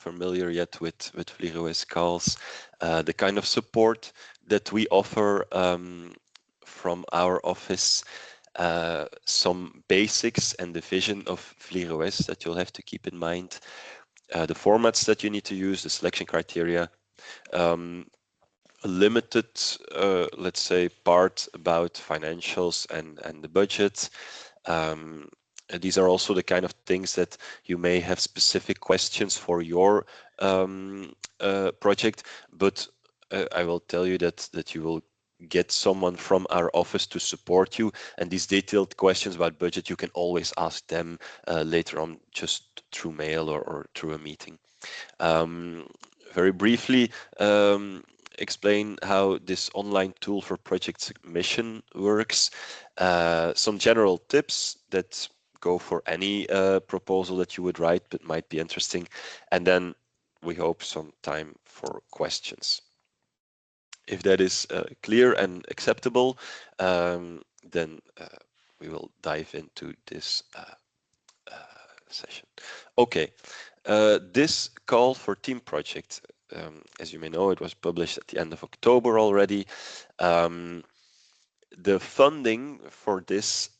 familiar yet with VLIROS calls, the kind of support that we offer from our office, some basics and the vision of VLIROS that you'll have to keep in mind, the formats that you need to use, the selection criteria, a limited, let's say, part about financials and the budget. These are also the kind of things that you may have specific questions for your project, but I will tell you that you will get someone from our office to support you, and these detailed questions about budget you can always ask them later on, just through mail or through a meeting. Very briefly, explain how this online tool for project submission works. Some general tips that go for any proposal that you would write but might be interesting, and then we hope some time for questions. If that is clear and acceptable, then we will dive into this session. Okay, this call for team project, as you may know, it was published at the end of October already. The funding for this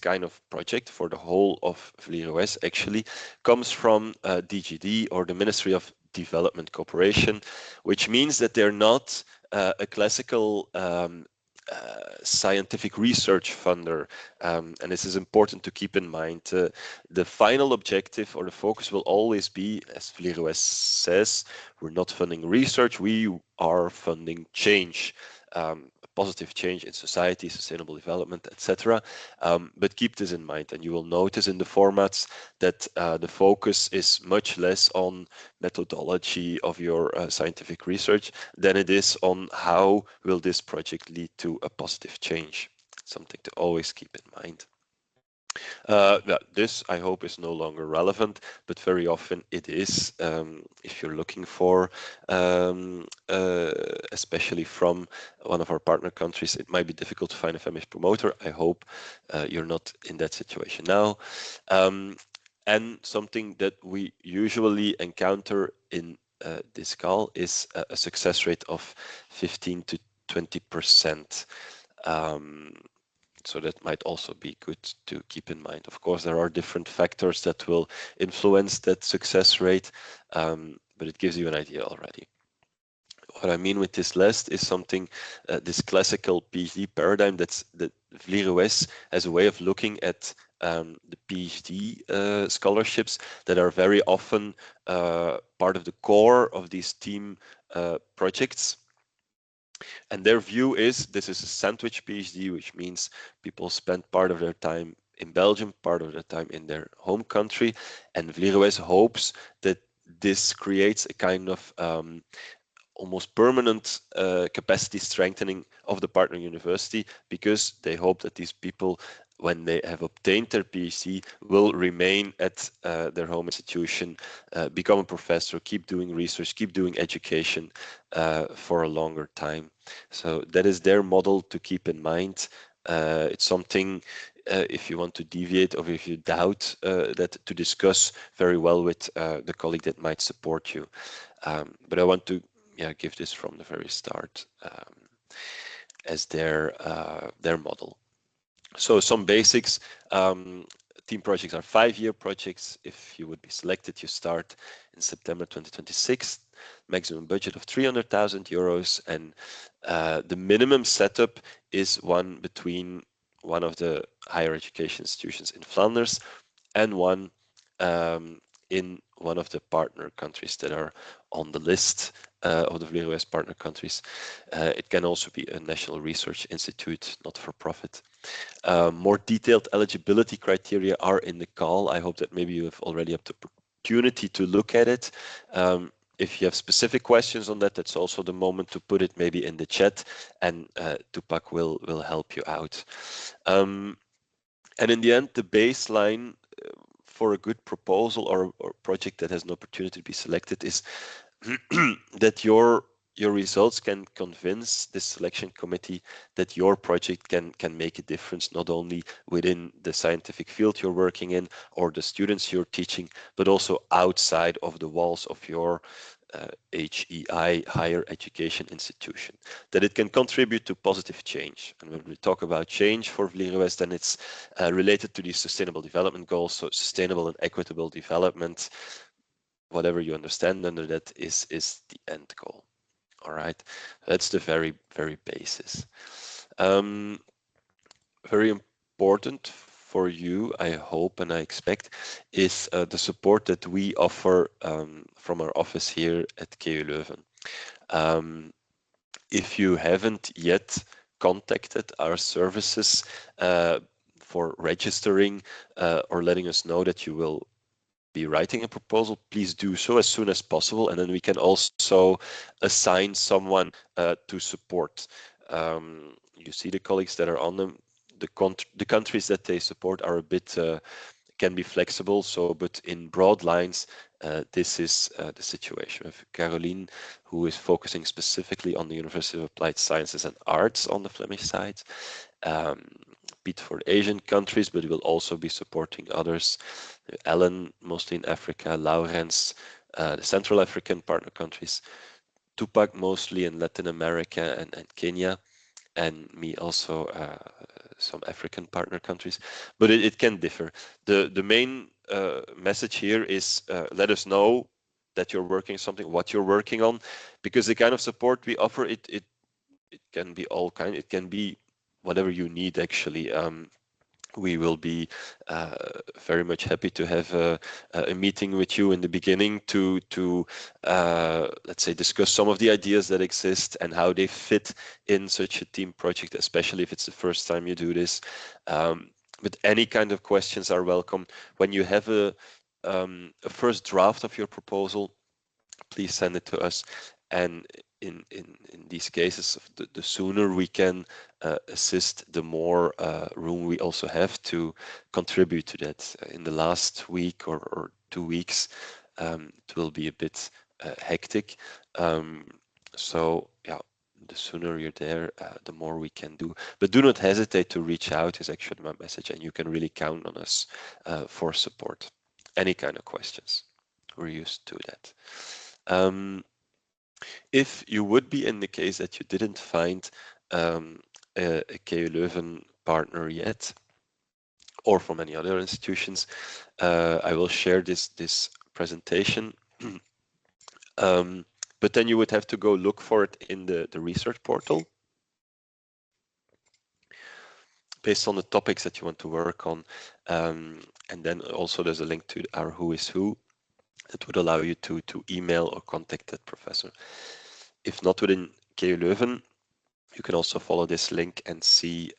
kind of project for the whole of VLIROS actually comes from DGD, or the Ministry of Development Cooperation, which means that they're not a classical scientific research funder, and this is important to keep in mind. The final objective or the focus will always be, as VLIROS says, we're not funding research, we are funding change. Positive change in society, sustainable development, etc. But keep this in mind, and you will notice in the formats that the focus is much less on methodology of your scientific research than it is on how will this project lead to a positive change. Something to always keep in mind. This, I hope, is no longer relevant, but very often it is. If you're looking for, especially from one of our partner countries, it might be difficult to find a feminist promoter. I hope you're not in that situation now. And something that we usually encounter in this call is a success rate of 15 to 20%. So that might also be good to keep in mind. Of course, there are different factors that will influence that success rate, but it gives you an idea already. What I mean with this list is something, this classical PhD paradigm that VLIROS has a way of looking at the PhD scholarships that are very often part of the core of these team projects. And their view is this is a sandwich PhD, which means people spend part of their time in Belgium, part of their time in their home country. And VLIROS hopes that this creates a kind of almost permanent capacity strengthening of the partner university, because they hope that these people, when they have obtained their PhD, will remain at their home institution, become a professor, keep doing research, keep doing education for a longer time. So that is their model to keep in mind. It's something, if you want to deviate or if you doubt that, to discuss very well with the colleague that might support you. But I want to give this from the very start as their model. So some basics. Team projects are 5-year projects. If you would be selected, you start in September 2026. Maximum budget of 300,000 euros, and the minimum setup is one between one of the higher education institutions in Flanders and one in one of the partner countries that are on the list of the VLIROS partner countries. It can also be a national research institute, not for profit. More detailed eligibility criteria are in the call. I hope that maybe you have already had the opportunity to look at it. If you have specific questions on that, that's also the moment to put it maybe in the chat, and Tupac will help you out. And in the end, the baseline for a good proposal or project that has an opportunity to be selected is that your your results can convince the selection committee that your project can make a difference, not only within the scientific field you're working in or the students you're teaching, but also outside of the walls of your HEI, higher education institution, that it can contribute to positive change. And when we talk about change for Vlierenwest, then it's related to the sustainable development goals, so sustainable and equitable development, whatever you understand under that is the end goal. All right, that's the very basis. Very important for you, I hope and I expect, is the support that we offer from our office here at KU Leuven. If you haven't yet contacted our services for registering or letting us know that you will be writing a proposal, please do so as soon as possible, and then we can also assign someone to support. You see the colleagues that are on them. The countries that they support are a bit can be flexible. So, but in broad lines, this is the situation. We have Caroline, who is focusing specifically on the University of Applied Sciences and Arts on the Flemish side. Bit for Asian countries, but we will also be supporting others. Ellen, mostly in Africa, Laurens, the Central African partner countries, Tupac, mostly in Latin America and Kenya, and me also some African partner countries, but it can differ. The main message here is let us know that you're working something, what you're working on, because the kind of support we offer, it can be all kind. It can be whatever you need actually. We will be very much happy to have a meeting with you in the beginning to let's say discuss some of the ideas that exist and how they fit in such a team project, especially if it's the first time you do this. But any kind of questions are welcome. When you have a first draft of your proposal, please send it to us. And in these cases, the sooner we can assist, the more room we also have to contribute to that. In the last week or 2 weeks, it will be a bit hectic. So yeah, the sooner you're there, the more we can do. But do not hesitate to reach out is actually my message, and you can really count on us for support. Any kind of questions, we're used to that. If you would be in the case that you didn't find a KU Leuven partner yet, or from any other institutions, I will share this presentation. But then you would have to go look for it in the research portal based on the topics that you want to work on. And then also there's a link to our Who is Who that would allow you to email or contact that professor. If not within KU Leuven, you can also follow this link and see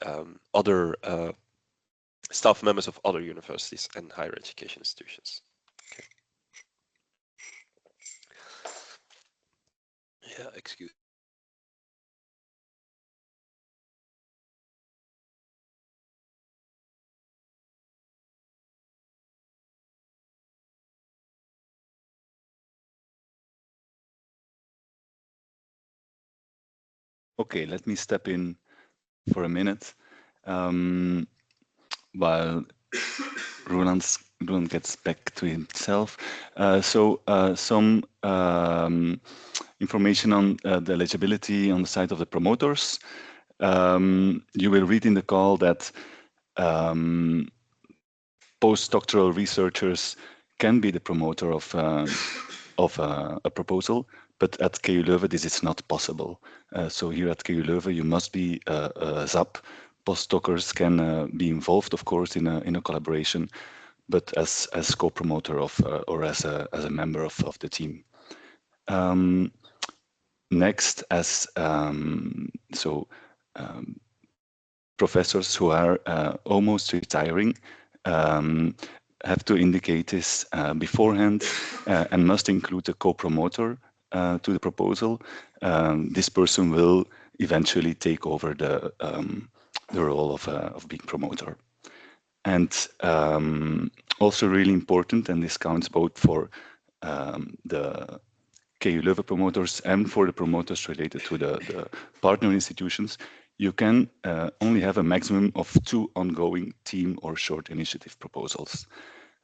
other staff members of other universities and higher education institutions. Okay. Yeah, excuse. Okay, let me step in for a minute while Roland gets back to himself. Some information on the eligibility on the side of the promoters. You will read in the call that postdoctoral researchers can be the promoter of a proposal, but at KU Leuven this is not possible. So here at KU Leuven you must be a ZAP. Postdocs can be involved, of course, in a collaboration, but as co-promoter of or as a member of the team. Next, as professors who are almost retiring have to indicate this beforehand and must include a co-promoter to the proposal. This person will eventually take over the role of being promoter. And also really important, and this counts both for the KU Leuven promoters and for the promoters related to the partner institutions, you can only have a maximum of 2 ongoing team or short initiative proposals.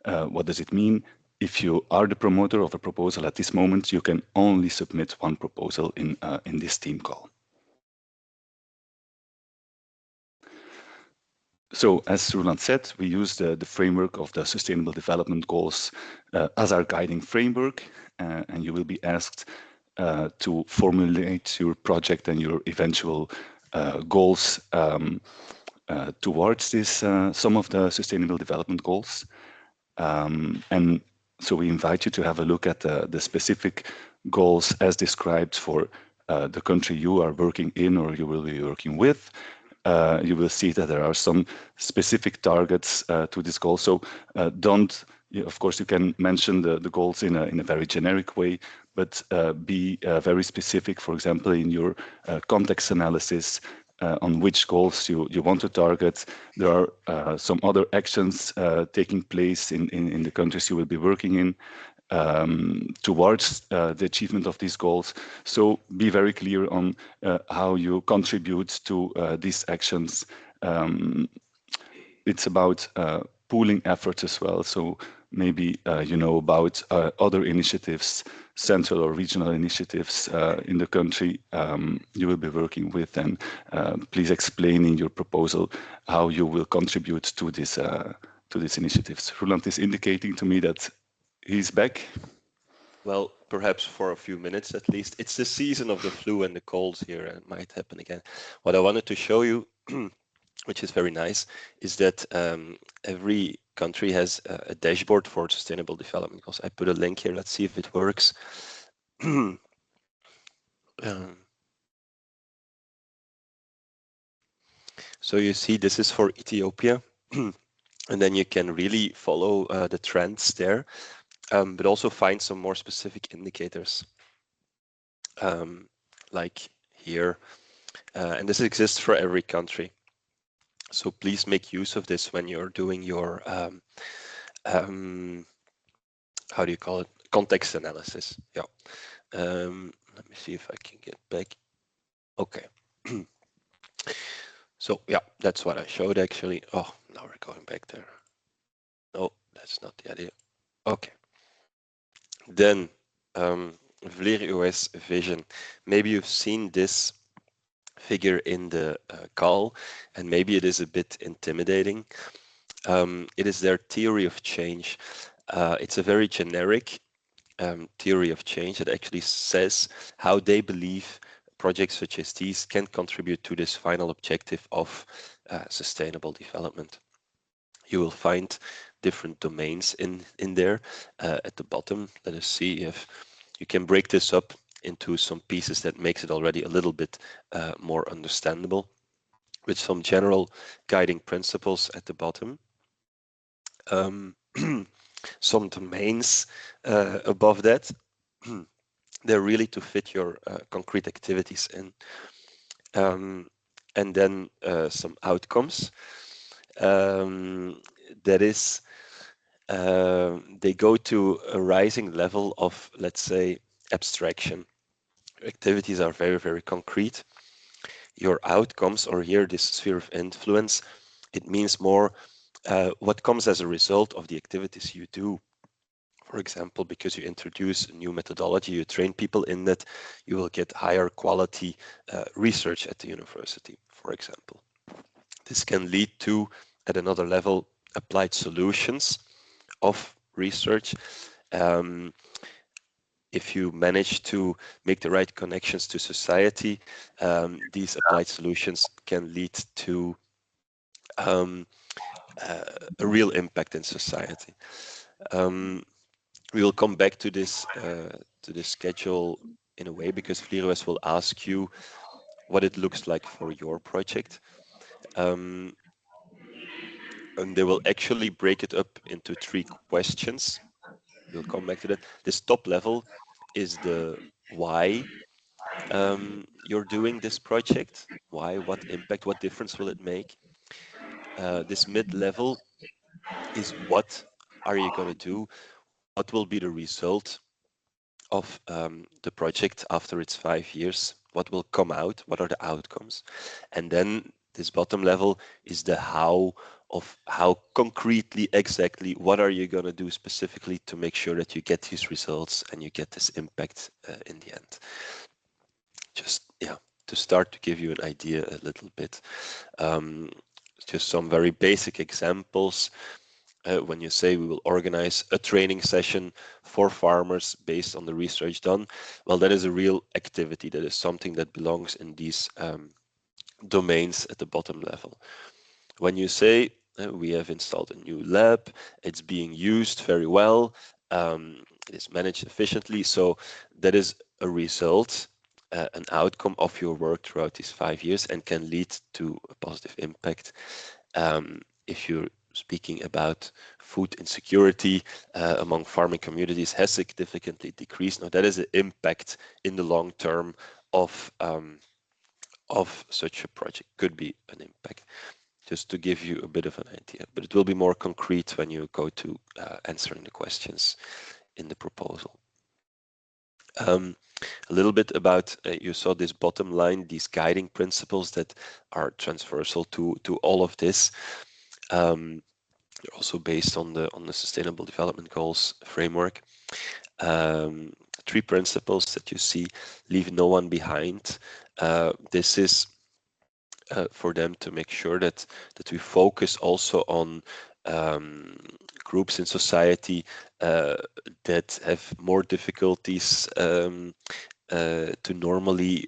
What does it mean? If you are the promoter of a proposal at this moment, you can only submit one proposal in this team call. So, as Roland said, we use the framework of the Sustainable Development Goals as our guiding framework, and you will be asked to formulate your project and your eventual goals towards this some of the Sustainable Development Goals. And so we invite you to have a look at the specific goals as described for the country you are working in or you will be working with. You will see that there are some specific targets to this goal. So don't, of course, you can mention the goals in a very generic way, but be very specific, for example, in your context analysis on which goals you want to target. There are some other actions taking place in the countries you will be working in towards the achievement of these goals. So be very clear on how you contribute to these actions. It's about pooling efforts as well. So maybe you know about other initiatives, central or regional initiatives in the country you will be working with, and please explain in your proposal how you will contribute to these initiatives. Roland is indicating to me that he's back. Well, perhaps for a few minutes at least. It's the season of the flu and the colds here, and it might happen again. What I wanted to show you, which is very nice, is that every country has a dashboard for sustainable development goals. I put a link here. Let's see if it works. So you see this is for Ethiopia, and then you can really follow the trends there, but also find some more specific indicators, like here, and this exists for every country. So please make use of this when you're doing your, how do you call it, context analysis. Yeah. Let me see if I can get back. Okay. So yeah, that's what I showed actually. Oh, now we're going back there. No, that's not the idea. Okay. Then Vleer OS vision. Maybe you've seen this figure in the call, and maybe it is a bit intimidating. It is their theory of change. It's a very generic theory of change that actually says how they believe projects such as these can contribute to this final objective of sustainable development. You will find different domains in there at the bottom. Let us see if you can break this up into some pieces that makes it already a little bit more understandable, with some general guiding principles at the bottom. Some domains above that. They're really to fit your concrete activities in. And then some outcomes. That is, they go to a rising level of, let's say, abstraction. Activities are very, very concrete. Your outcomes, or here this sphere of influence, it means more what comes as a result of the activities you do. For example, because you introduce a new methodology, you train people in that, you will get higher quality research at the university, for example. This can lead to, at another level, applied solutions of research. If you manage to make the right connections to society, these applied solutions can lead to a real impact in society. We will come back to this schedule in a way, because FLIROS will ask you what it looks like for your project. And they will actually break it up into 3 questions. We'll come back to that. This top level is the why you're doing this project. Why, what impact, what difference will it make? This mid-level is what are you going to do? What will be the result of the project after its 5 years. What will come out? What are the outcomes? And then this bottom level is the how of how concretely exactly what are you going to do specifically to make sure that you get these results and you get this impact in the end. Just yeah, to start to give you an idea a little bit. Um, just some very basic examples. When you say we will organize a training session for farmers based on the research done, well, that is a real activity. That is something that belongs in these domains at the bottom level. When you say we have installed a new lab, it's being used very well, it is managed efficiently, so that is a result, an outcome of your work throughout these 5 years and can lead to a positive impact. If you're speaking about food insecurity among farming communities has significantly decreased. Now that is an impact in the long term of such a project. Could be an impact. Just to give you a bit of an idea, but it will be more concrete when you go to answering the questions in the proposal. A little bit about, you saw this bottom line, these guiding principles that are transversal to all of this. They're also based on the Sustainable Development Goals framework. 3 principles that you see: leave no one behind. This is for them to make sure that we focus also on groups in society that have more difficulties to normally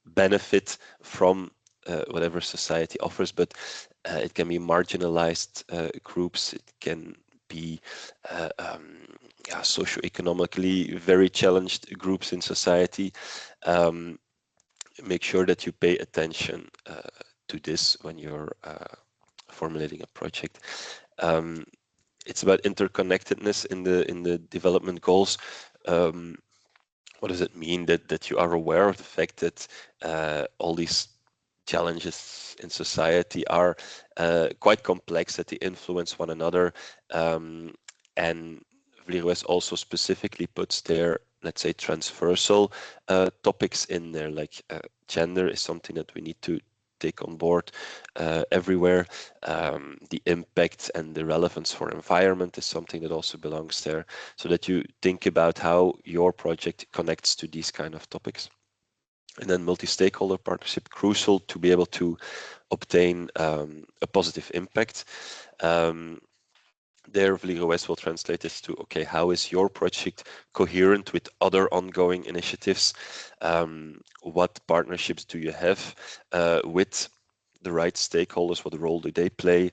benefit from whatever society offers, but it can be marginalized groups. It can be yeah, socioeconomically very challenged groups in society. Make sure that you pay attention to this when you're formulating a project. It's about interconnectedness in the development goals. What does it mean that you are aware of the fact that all these challenges in society are quite complex, that they influence one another, and Vliegwest also specifically puts their, let's say, transversal topics in there, like gender is something that we need to take on board everywhere. The impact and the relevance for environment is something that also belongs there, so that you think about how your project connects to these kind of topics. And then multi-stakeholder partnership, crucial to be able to obtain a positive impact. There, Vliegwest will translate this to, okay, how is your project coherent with other ongoing initiatives? What partnerships do you have with the right stakeholders? What role do they play?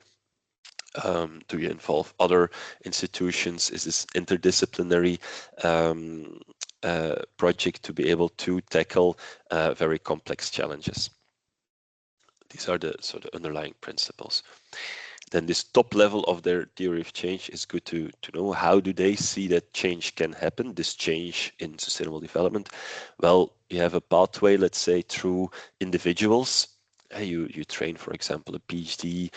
Do you involve other institutions? Is this interdisciplinary project to be able to tackle very complex challenges? These are the sort of underlying principles. Then this top level of their theory of change is good to know. How do they see that change can happen, this change in sustainable development? Well, you have a pathway, let's say, through individuals. You train, for example, a PhD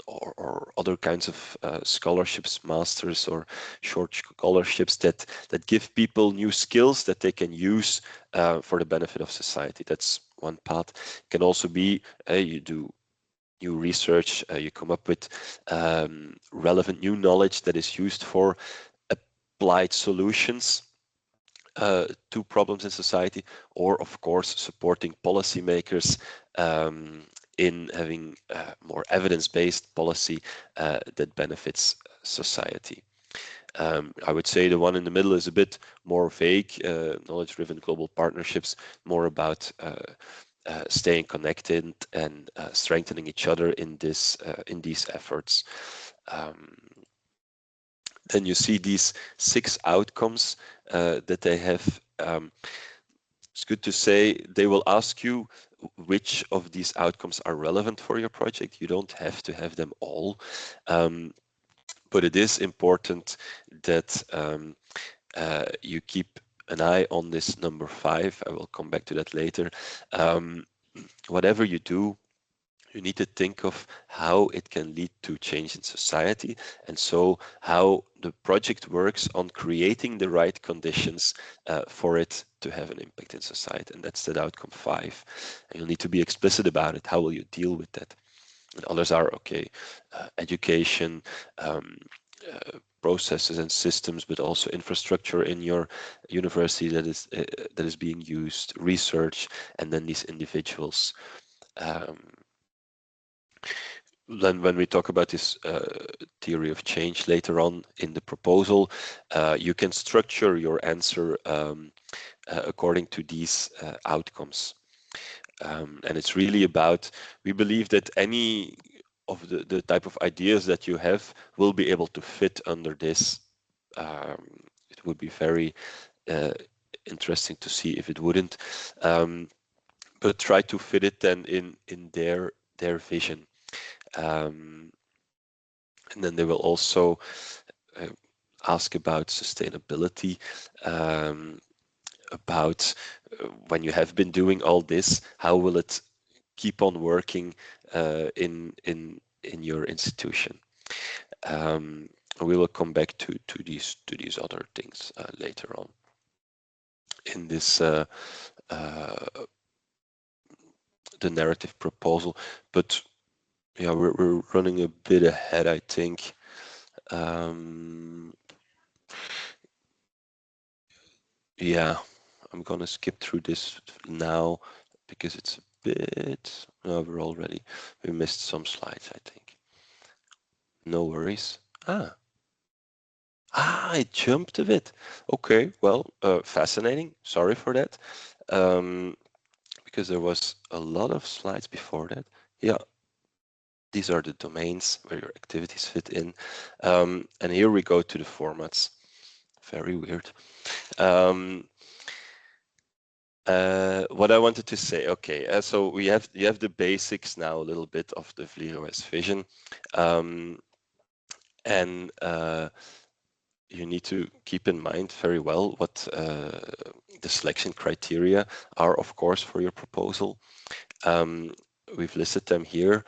or other kinds of scholarships, masters or short scholarships that give people new skills that they can use for the benefit of society. That's one path. It can also be you do new research, you come up with relevant new knowledge that is used for applied solutions to problems in society, or of course supporting policymakers in having more evidence-based policy that benefits society. I would say the one in the middle is a bit more vague, knowledge-driven global partnerships, more about staying connected and strengthening each other in these efforts. Then you see these 6 outcomes that they have. It's good to say they will ask you which of these outcomes are relevant for your project. You don't have to have them all, but it is important that you keep an eye on this number 5. I will come back to that later. Whatever you do, You need to think of how it can lead to change in society, and so how the project works on creating the right conditions for it to have an impact in society. And that's that outcome 5. And you'll need to be explicit about it. How will you deal with that? And others are, okay, education, processes and systems, but also infrastructure in your university that is being used, research, and then these individuals. Um, then when we talk about this theory of change later on in the proposal, you can structure your answer according to these outcomes. And it's really about, we believe that any of the type of ideas that you have will be able to fit under this. It would be very uh, interesting to see if it wouldn't, but try to fit it then in their vision. And then they will also uh, ask about sustainability, about when you have been doing all this, how will it keep on working in your institution? We will come back to these other things later on in this the narrative proposal. But yeah, we're running a bit ahead, I think. Yeah, I'm gonna skip through this now because it's a bit. No, we missed some slides, I think. No worries. I jumped a bit. Okay, well, fascinating. Sorry for that. Um, because there was a lot of slides before that. Yeah, these are the domains where your activities fit in. And here we go to the formats. Very weird. What I wanted to say, okay, so you have the basics now, a little bit of the Vliegewest vision, and you need to keep in mind very well what the selection criteria are, of course, for your proposal. We've listed them here.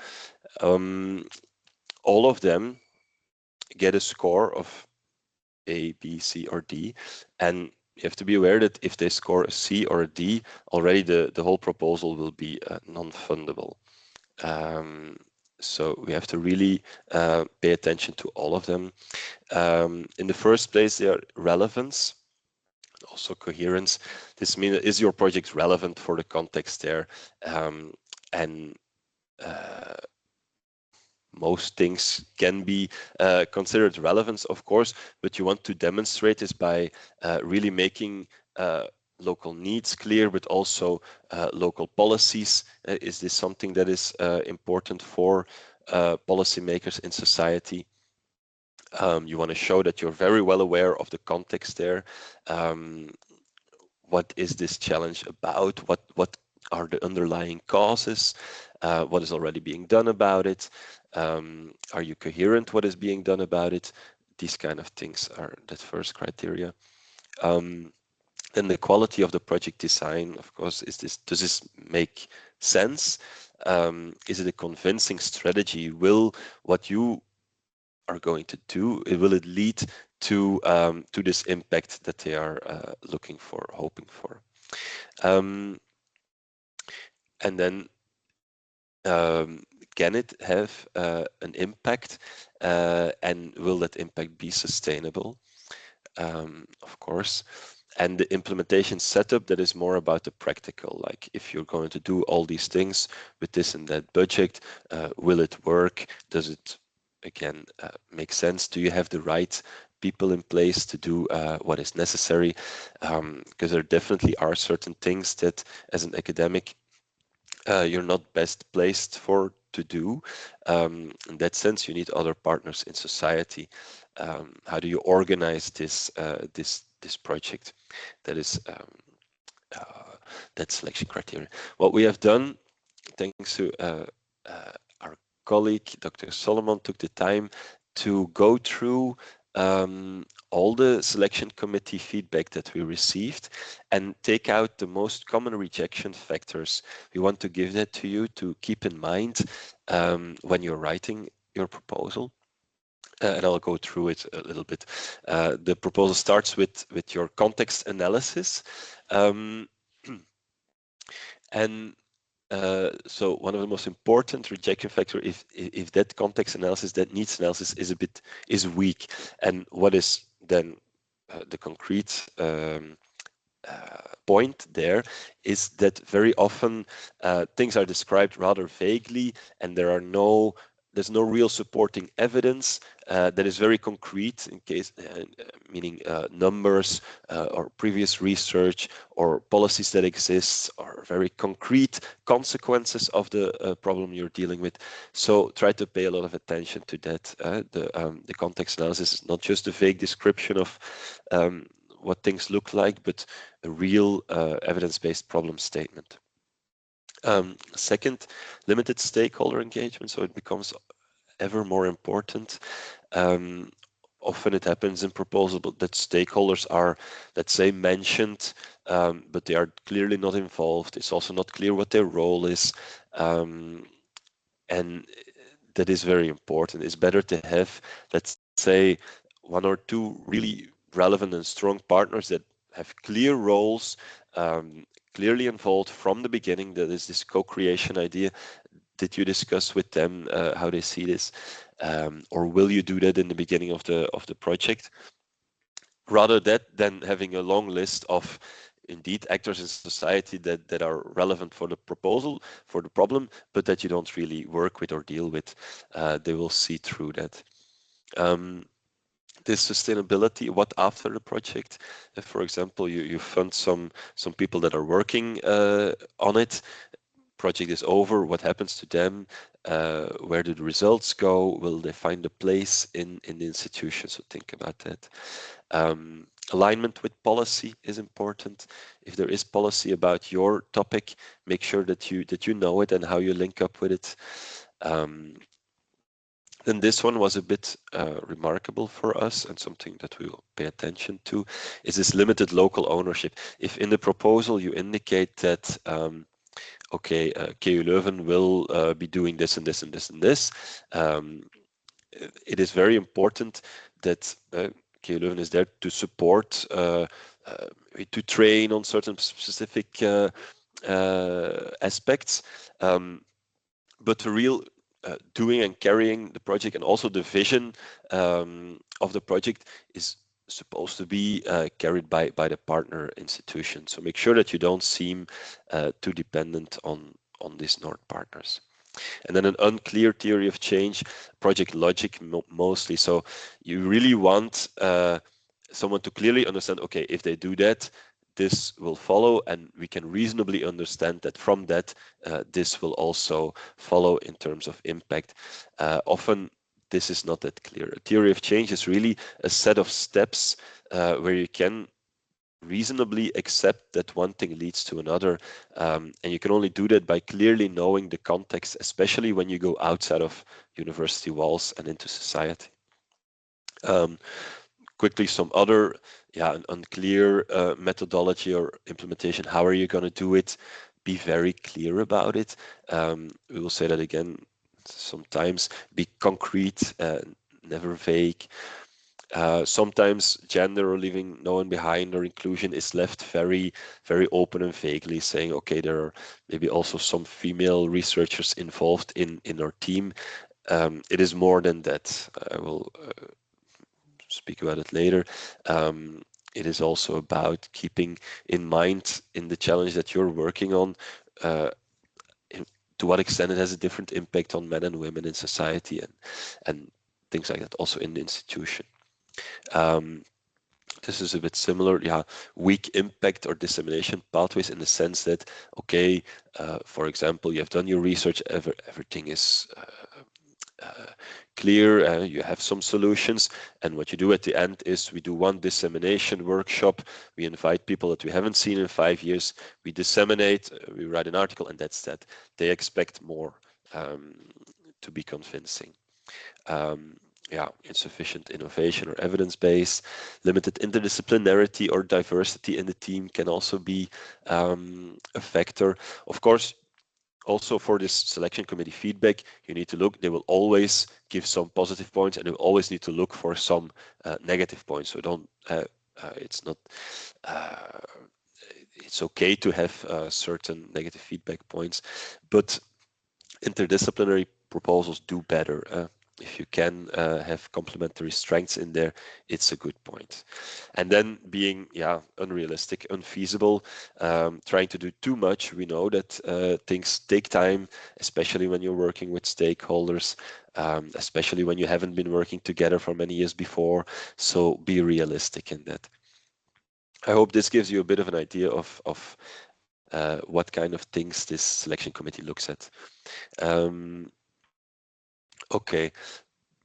All of them get a score of A, B, C, or D, and you have to be aware that if they score a C or a D, already the whole proposal will be non-fundable. So we have to really pay attention to all of them. In the first place, they are relevance, also coherence. This means, is your project relevant for the context there? And most things can be considered relevance, of course, but you want to demonstrate this by really making local needs clear, but also local policies. Is this something that is important for policymakers in society? You want to show that you're very well aware of the context there. What is this challenge about? What are the underlying causes? What is already being done about it? Are you coherent? What is being done about it? These kind of things are that first criteria. Then the quality of the project design, of course, does this make sense? Is it a convincing strategy? Will what you are going to do, will it lead to this impact that they are looking for, hoping for? And then can it have an impact, and will that impact be sustainable? Of course. And the implementation setup, that is more about the practical, like if you're going to do all these things with this and that budget, will it work? Does it, again, make sense? Do you have the right people in place to do what is necessary? Because there definitely are certain things that, as an academic, you're not best placed for to do. In that sense, you need other partners in society. How do you organize this project? That is that selection criteria. What we have done, thanks to our colleague Dr. Solomon, took the time to go through all the selection committee feedback that we received and take out the most common rejection factors. We want to give that to you to keep in mind when you're writing your proposal. And I'll go through it a little bit. The proposal starts with your context analysis. And so one of the most important rejection factor, if that context analysis, that needs analysis is weak, and what is then the concrete point there is that very often things are described rather vaguely, and there's no real supporting evidence that is very concrete in case, meaning numbers or previous research or policies that exist or very concrete consequences of the problem you're dealing with. So try to pay a lot of attention to that. The context analysis is not just a vague description of what things look like, but a real evidence-based problem statement. Second, limited stakeholder engagement. So it becomes ever more important. Often it happens in proposals that stakeholders are, let's say, mentioned, but they are clearly not involved. It's also not clear what their role is. And that is very important. It's better to have, let's say, one or two really relevant and strong partners that have clear roles, clearly involved from the beginning. That is this co-creation idea. Did you discuss with them how they see this, or will you do that in the beginning of the project? Rather than having a long list of indeed actors in society that are relevant for the proposal, for the problem, but that you don't really work with or deal with. They will see through that. This sustainability, what after the project? If, for example, you fund some people that are working on it, project is over, what happens to them? Where do the results go? Will they find a place in the institution? So think about that. Alignment with policy is important. If there is policy about your topic, make sure that you know it and how you link up with it. Then this one was a bit remarkable for us, and something that we will pay attention to is this limited local ownership. If in the proposal you indicate that okay, KU Leuven will be doing this and this and this and this, it is very important that KU Leuven is there to support, to train on certain specific aspects, but the real doing and carrying the project and also the vision of the project is supposed to be carried by the partner institution. So make sure that you don't seem too dependent on these Nord partners. And then an unclear theory of change, project logic mostly. So you really want someone to clearly understand, okay, if they do that, this will follow, and we can reasonably understand that from that, this will also follow in terms of impact. Often this is not that clear. A theory of change is really a set of steps where you can reasonably accept that one thing leads to another, and you can only do that by clearly knowing the context, especially when you go outside of university walls and into society. Quickly, some other unclear methodology or implementation. How are you going to do it? Be very clear about it. We will say that again sometimes. Be concrete, never vague. Sometimes gender or leaving no one behind or inclusion is left very, very open and vaguely, saying, okay, there are maybe also some female researchers involved in our team. It is more than that. I will speak about it later. It is also about keeping in mind in the challenge that you're working on, to what extent it has a different impact on men and women in society and things like that, also in the institution. This is a bit similar, weak impact or dissemination pathways in the sense that, okay, for example, you have done your research, everything is clear, you have some solutions, and what you do at the end is we do one dissemination workshop, we invite people that we haven't seen in 5 years, we disseminate, we write an article, and that's that. They expect more to be convincing. insufficient innovation or evidence base. Limited interdisciplinarity or diversity in the team can also be a factor. Of course, also for this selection committee feedback, you need to look, they will always give some positive points and you always need to look for some negative points. So don't, it's not, uh, it's okay to have certain negative feedback points, but interdisciplinary proposals do better. If you can have complementary strengths in there, it's a good point. And then being, unrealistic, unfeasible, trying to do too much. We know that things take time, especially when you're working with stakeholders, especially when you haven't been working together for many years before. So be realistic in that. I hope this gives you a bit of an idea of what kind of things this selection committee looks at. Um, okay,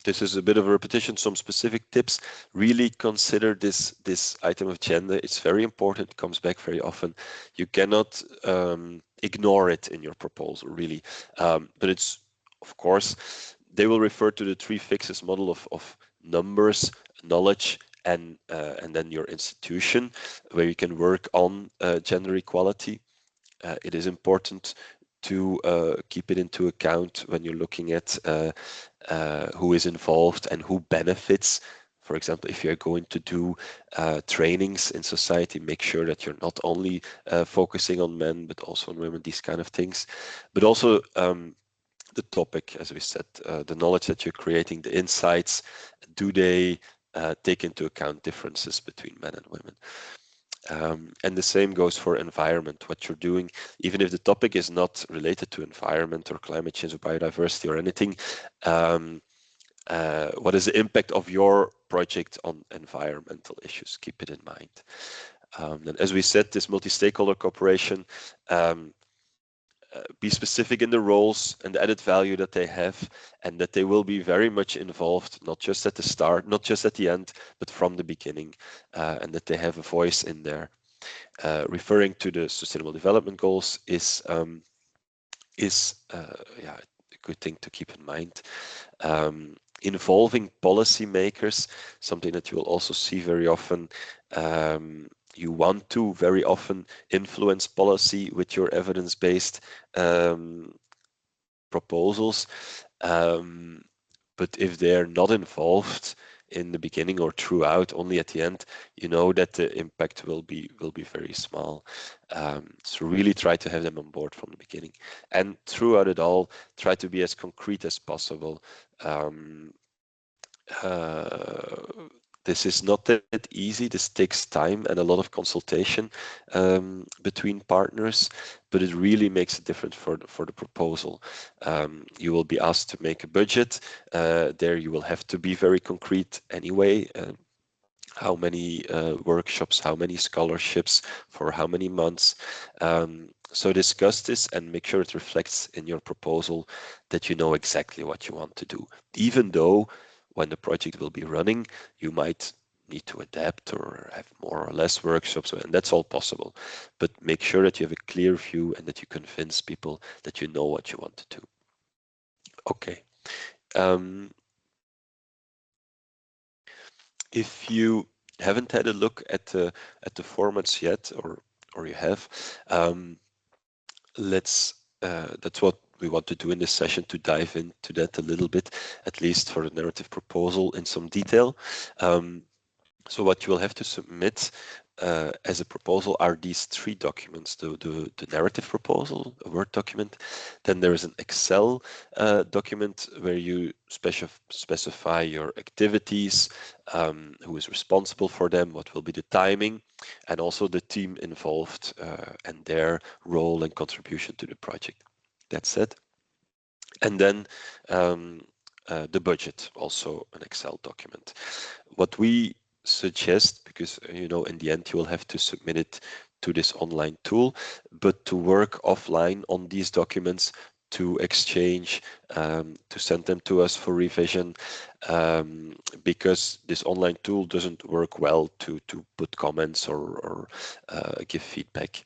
this is a bit of a repetition, some specific tips. Really consider this item of gender. It's very important, it comes back very often. You cannot ignore it in your proposal, really. But it's, of course, they will refer to the three fixes model of numbers, knowledge, and then your institution, where you can work on gender equality. It is important to keep it into account when you're looking at who is involved and who benefits. For example, if you're going to do trainings in society, make sure that you're not only focusing on men, but also on women, these kind of things. But also the topic, as we said, the knowledge that you're creating, the insights, do they take into account differences between men and women? And the same goes for environment, what you're doing, even if the topic is not related to environment or climate change or biodiversity or anything. What is the impact of your project on environmental issues? Keep it in mind. And as we said, this multi-stakeholder cooperation, be specific in the roles and the added value that they have, and that they will be very much involved, not just at the start, not just at the end, but from the beginning, and that they have a voice in there. Referring to the Sustainable Development Goals is a good thing to keep in mind. Involving policymakers, something that you will also see very often. You want to very often influence policy with your evidence-based proposals. But if they're not involved in the beginning or throughout, only at the end, you know that the impact will be very small. So really try to have them on board from the beginning, and throughout it all, try to be as concrete as possible. Uh, this is not that easy. This takes time and a lot of consultation between partners, but it really makes a difference for the proposal. You will be asked to make a budget. There you will have to be very concrete anyway. How many workshops, how many scholarships, for how many months. So discuss this and make sure it reflects in your proposal that you know exactly what you want to do. Even though when the project will be running, you might need to adapt or have more or less workshops, and that's all possible. But make sure that you have a clear view and that you convince people that you know what you want to do. Okay. If you haven't had a look at the formats yet, or you have, let's that's what we want to do in this session, to dive into that a little bit, at least for the narrative proposal in some detail. So what you will have to submit as a proposal are these three documents: the narrative proposal, a Word document. Then there is an Excel document where you specify your activities, who is responsible for them, what will be the timing, and also the team involved and their role and contribution to the project. That's it. And then the budget, also an Excel document. What we suggest, because in the end you will have to submit it to this online tool, but to work offline on these documents, to exchange, to send them to us for revision, because this online tool doesn't work well to put comments or give feedback.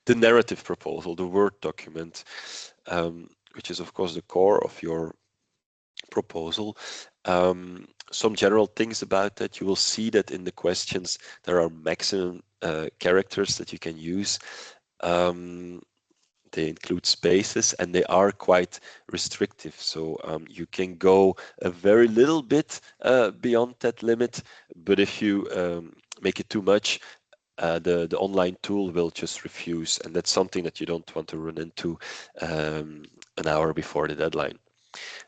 The narrative proposal, the Word document, which is of course the core of your proposal. Some general things about that. You will see that in the questions there are maximum characters that you can use. They include spaces and they are quite restrictive. So you can go a very little bit beyond that limit, but if you make it too much, the online tool will just refuse, and that's something that you don't want to run into an hour before the deadline.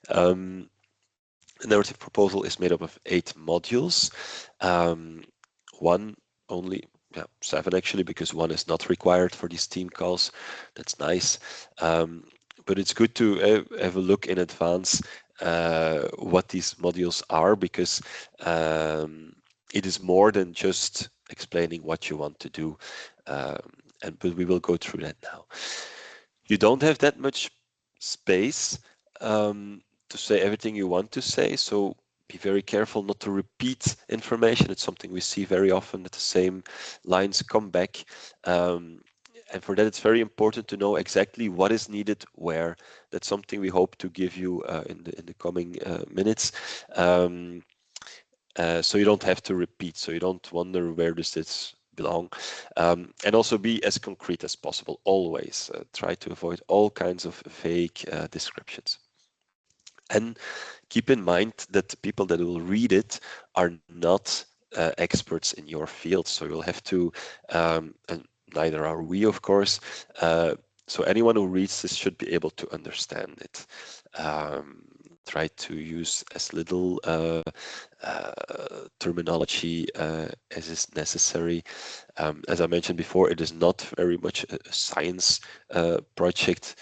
Um, the narrative proposal is made up of 8 modules. One only, yeah, 7 actually, because one is not required for these team calls. That's nice. But it's good to have a look in advance what these modules are, because it is more than just explaining what you want to do. But we will go through that now. You don't have that much space to say everything you want to say, so be very careful not to repeat information. It's something we see very often, that the same lines come back. And for that, it's very important to know exactly what is needed where. That's something we hope to give you in the coming minutes. So you don't have to repeat, so you don't wonder where does this belong. And also be as concrete as possible, always. Try to avoid all kinds of vague descriptions. And keep in mind that the people that will read it are not experts in your field, so you'll have to, and neither are we, of course. So anyone who reads this should be able to understand it. Try to use as little terminology as is necessary. As I mentioned before, it is not very much a science project,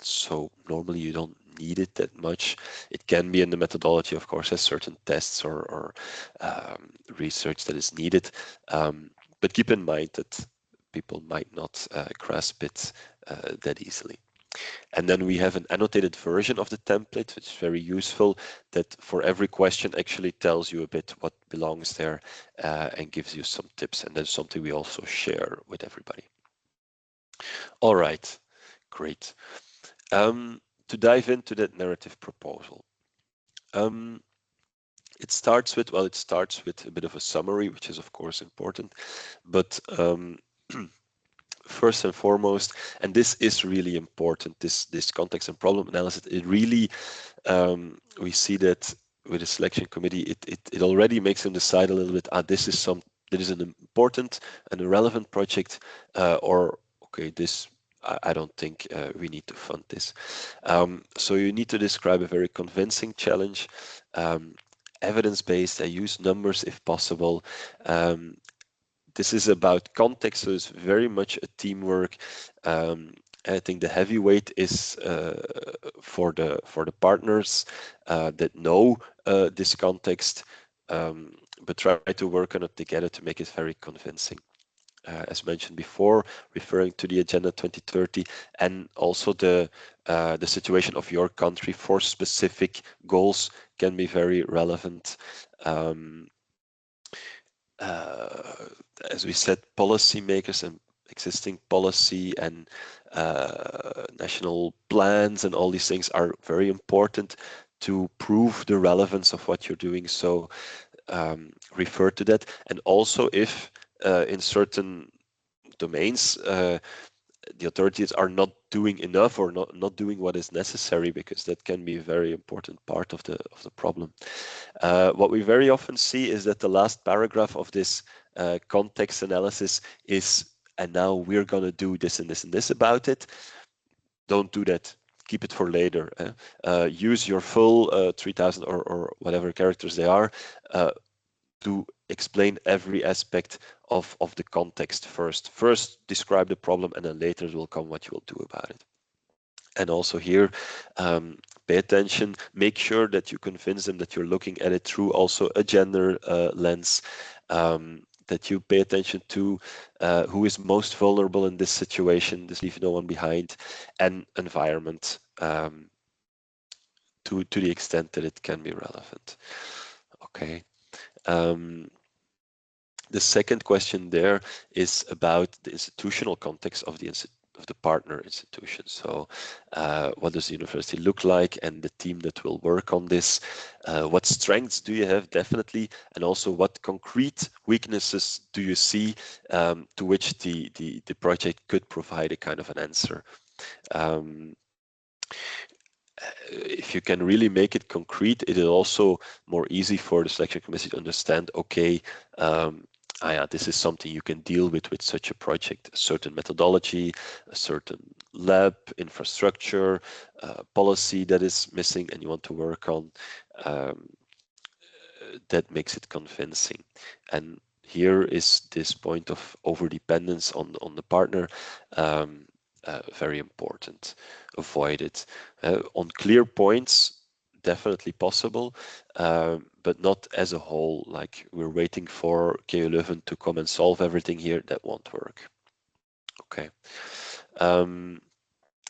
so normally you don't need it that much. It can be in the methodology, of course, as certain tests or research that is needed. But keep in mind that people might not grasp it that easily. And then we have an annotated version of the template, which is very useful, that for every question actually tells you a bit what belongs there and gives you some tips. And that's something we also share with everybody. All right, great. To dive into that narrative proposal. It starts with, well, it starts with a bit of a summary, which is of course important, but first and foremost, and this is really important, this context and problem analysis, it really, we see that with the selection committee, it already makes them decide a little bit, this is an important and a relevant project, or okay, this, I don't think we need to fund this. So you need to describe a very convincing challenge, evidence-based. I use numbers if possible. This is about context, so it's very much a teamwork. I think the heavyweight is for the partners that know this context, but try to work on it together to make it very convincing. As mentioned before, referring to the Agenda 2030 and also the situation of your country for specific goals can be very relevant. Uh, as we said, policymakers and existing policy and national plans and all these things are very important to prove the relevance of what you're doing. So refer to that. And also if in certain domains the authorities are not doing enough or not doing what is necessary, because that can be a very important part of the problem. What we very often see is that the last paragraph of this context analysis is, and now we're going to do this and this and this about it. Don't do that. Keep it for later. Use your full 3,000 or whatever characters they are to explain every aspect of the context first. First, describe the problem, and then later will come what you will do about it. And also here, pay attention, make sure that you convince them that you're looking at it through also a gender lens, that you pay attention to who is most vulnerable in this situation, this leave no one behind, and environment to the extent that it can be relevant. Okay. The second question there is about the institutional context of the of the partner institution. So what does the university look like, and the team that will work on this? What strengths do you have? Definitely. And also what concrete weaknesses do you see, to which the project could provide a kind of an answer? Um, if you can really make it concrete, it is also more easy for the selection committee to understand, okay, yeah, this is something you can deal with such a project, a certain methodology, a certain lab, infrastructure, policy that is missing and you want to work on. Um, that makes it convincing. And here is this point of overdependence on the partner, very important. Avoid it. On clear points, definitely possible, but not as a whole. Like we're waiting for KU Leuven to come and solve everything here. That won't work. Okay. Um,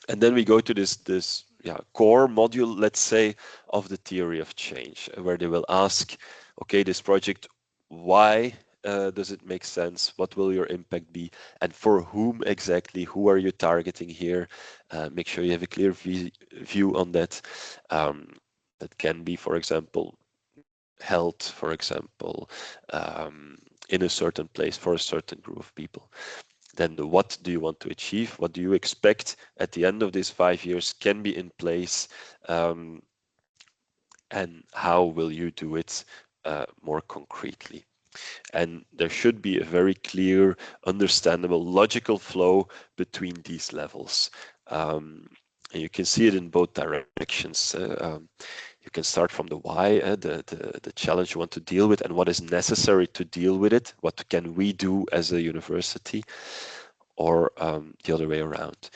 and then we go to this core module, let's say, of the theory of change, where they will ask, okay, this project, why does it make sense? What will your impact be? And for whom exactly? Who are you targeting here? Make sure you have a clear view on that. That can be, for example, health, for example, in a certain place for a certain group of people. Then the what do you want to achieve? What do you expect at the end of these 5 years can be in place? And how will you do it more concretely? And there should be a very clear, understandable, logical flow between these levels. And you can see it in both directions. You can start from the why, the challenge you want to deal with, and what is necessary to deal with it. What can we do as a university? Or the other way around.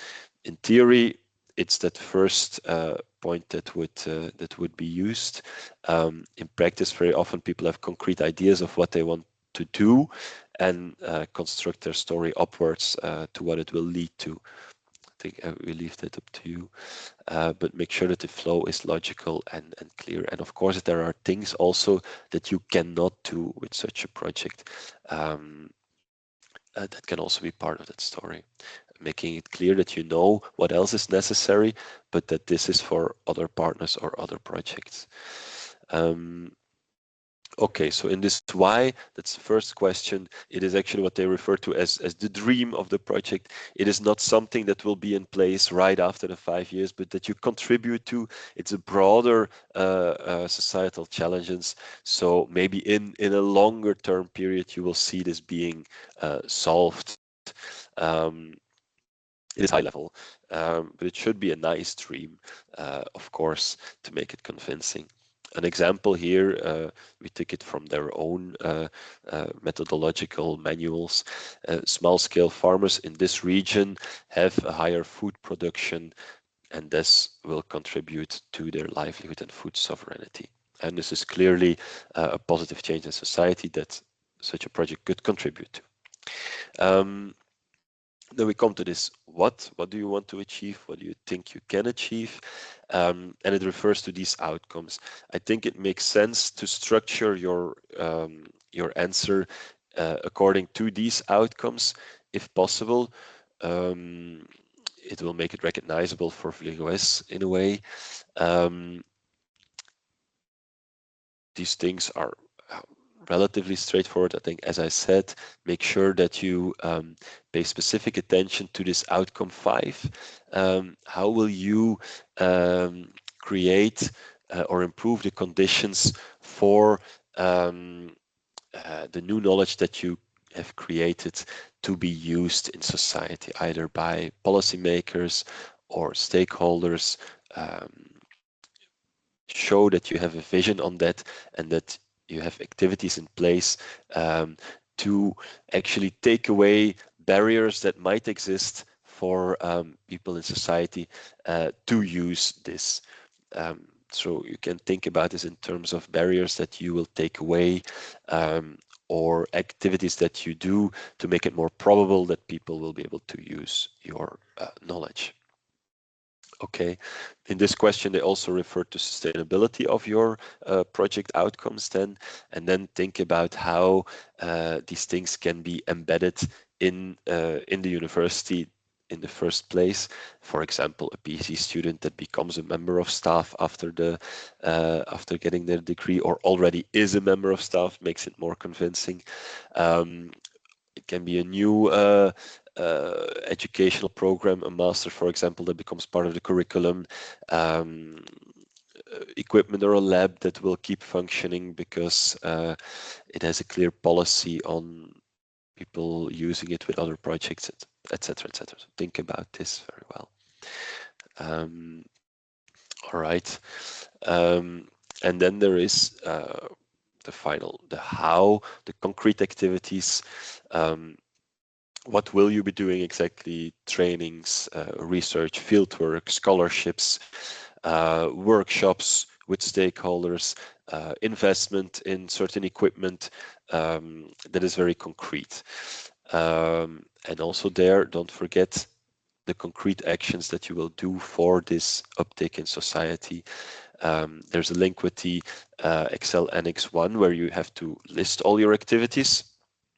In theory, it's that first point that would be used. In practice, very often people have concrete ideas of what they want to do and construct their story upwards to what it will lead to. I think we leave that up to you, but make sure that the flow is logical and clear. And of course, there are things also that you cannot do with such a project. That can also be part of that story, making it clear that you know what else is necessary, but that this is for other partners or other projects. Okay, so in this why, that's the first question. It is actually what they refer to as the dream of the project. It is not something that will be in place right after the 5 years, but that you contribute to. It's a broader societal challenges. So maybe in a longer term period, you will see this being solved. It is high level, but it should be a nice dream, of course, to make it convincing. An example here, we took it from their own methodological manuals. Small-scale farmers in this region have a higher food production, and this will contribute to their livelihood and food sovereignty. And this is clearly a positive change in society that such a project could contribute to. Then we come to this what do you want to achieve, what do you think you can achieve, and it refers to these outcomes. I think it makes sense to structure your answer according to these outcomes if possible. It will make it recognizable for VLGOS in a way. These things are uh, relatively straightforward. I think, as I said, make sure that you pay specific attention to this outcome 5. How will you create or improve the conditions for the new knowledge that you have created to be used in society, either by policymakers or stakeholders? Show that you have a vision on that and that you have activities in place to actually take away barriers that might exist for people in society to use this. So you can think about this in terms of barriers that you will take away, or activities that you do to make it more probable that people will be able to use your knowledge. Okay, in this question, they also refer to sustainability of your project outcomes then, and then think about how these things can be embedded in the university in the first place. For example, a PhD student that becomes a member of staff after getting their degree, or already is a member of staff, makes it more convincing. It can be a new educational program, a master, for example, that becomes part of the curriculum. Equipment or a lab that will keep functioning because it has a clear policy on people using it with other projects, etc., etc. So think about this very well. All right. And then there is the how, the concrete activities. What will you be doing exactly? Trainings, research, fieldwork, scholarships, workshops with stakeholders, investment in certain equipment that is very concrete. And also there, don't forget the concrete actions that you will do for this uptake in society. There's a link with the Excel Annex 1 where you have to list all your activities.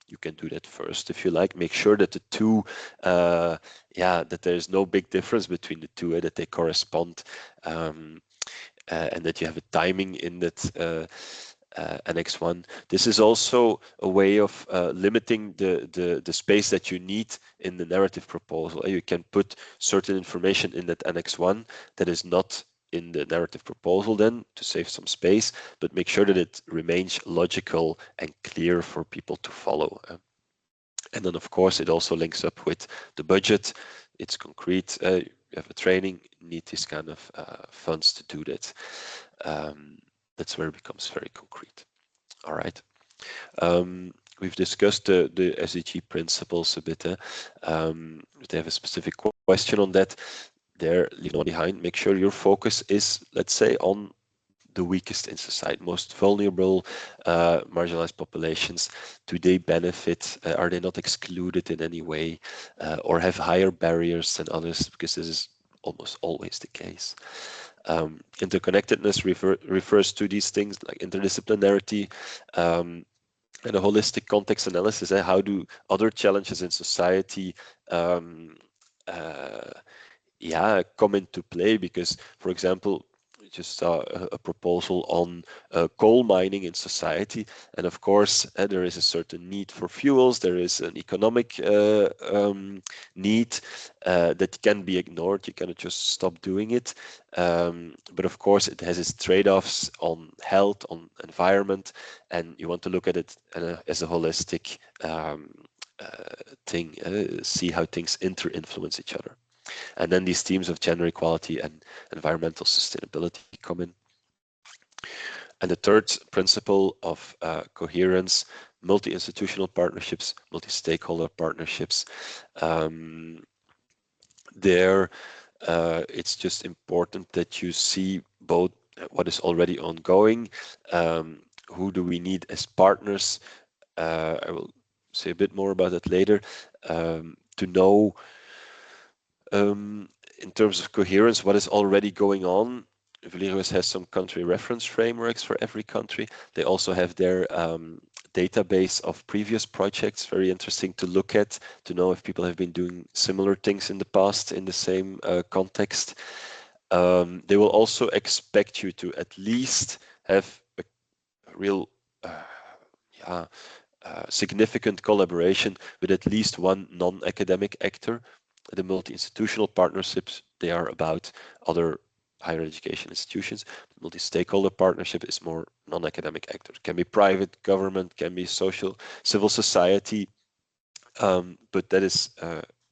You can do that first if you like. Make sure that the two, that there's no big difference between the two, that they correspond, and that you have a timing in that Annex 1. This is also a way of limiting the space that you need in the narrative proposal. You can put certain information in that Annex 1 that is not in the narrative proposal then to save some space, but make sure that it remains logical and clear for people to follow. And then, of course, it also links up with the budget. It's concrete. You have a training, you need these kind of funds to do that. That's where it becomes very concrete. All right. We've discussed the SDG principles a bit. If they have a specific question on that, there, leave no one behind. Make sure your focus is, let's say, on the weakest in society, most vulnerable, marginalized populations. Do they benefit? Are they not excluded in any way, or have higher barriers than others? Because this is almost always the case. Interconnectedness refers to these things like interdisciplinarity, and a holistic context analysis. How do other challenges in society come into play? Because, for example, we just saw a proposal on coal mining in society, and of course there is a certain need for fuels. There is an economic need that can be ignored. You cannot just stop doing it, but of course it has its trade-offs on health, on environment, and you want to look at it as a holistic thing, see how things inter-influence each other. And then these themes of gender equality and environmental sustainability come in. And the third principle of coherence, multi-institutional partnerships, multi-stakeholder partnerships. There, it's just important that you see both what is already ongoing, who do we need as partners. I will say a bit more about that later, to know in terms of coherence, what is already going on. Vlieghuis has some country reference frameworks for every country. They also have their database of previous projects, very interesting to look at, to know if people have been doing similar things in the past in the same context. They will also expect you to at least have a real significant collaboration with at least one non-academic actor. The multi-institutional partnerships, they are about other higher education institutions. The multi-stakeholder partnership is more non-academic actors. Can be private, government, can be social, civil society, but that is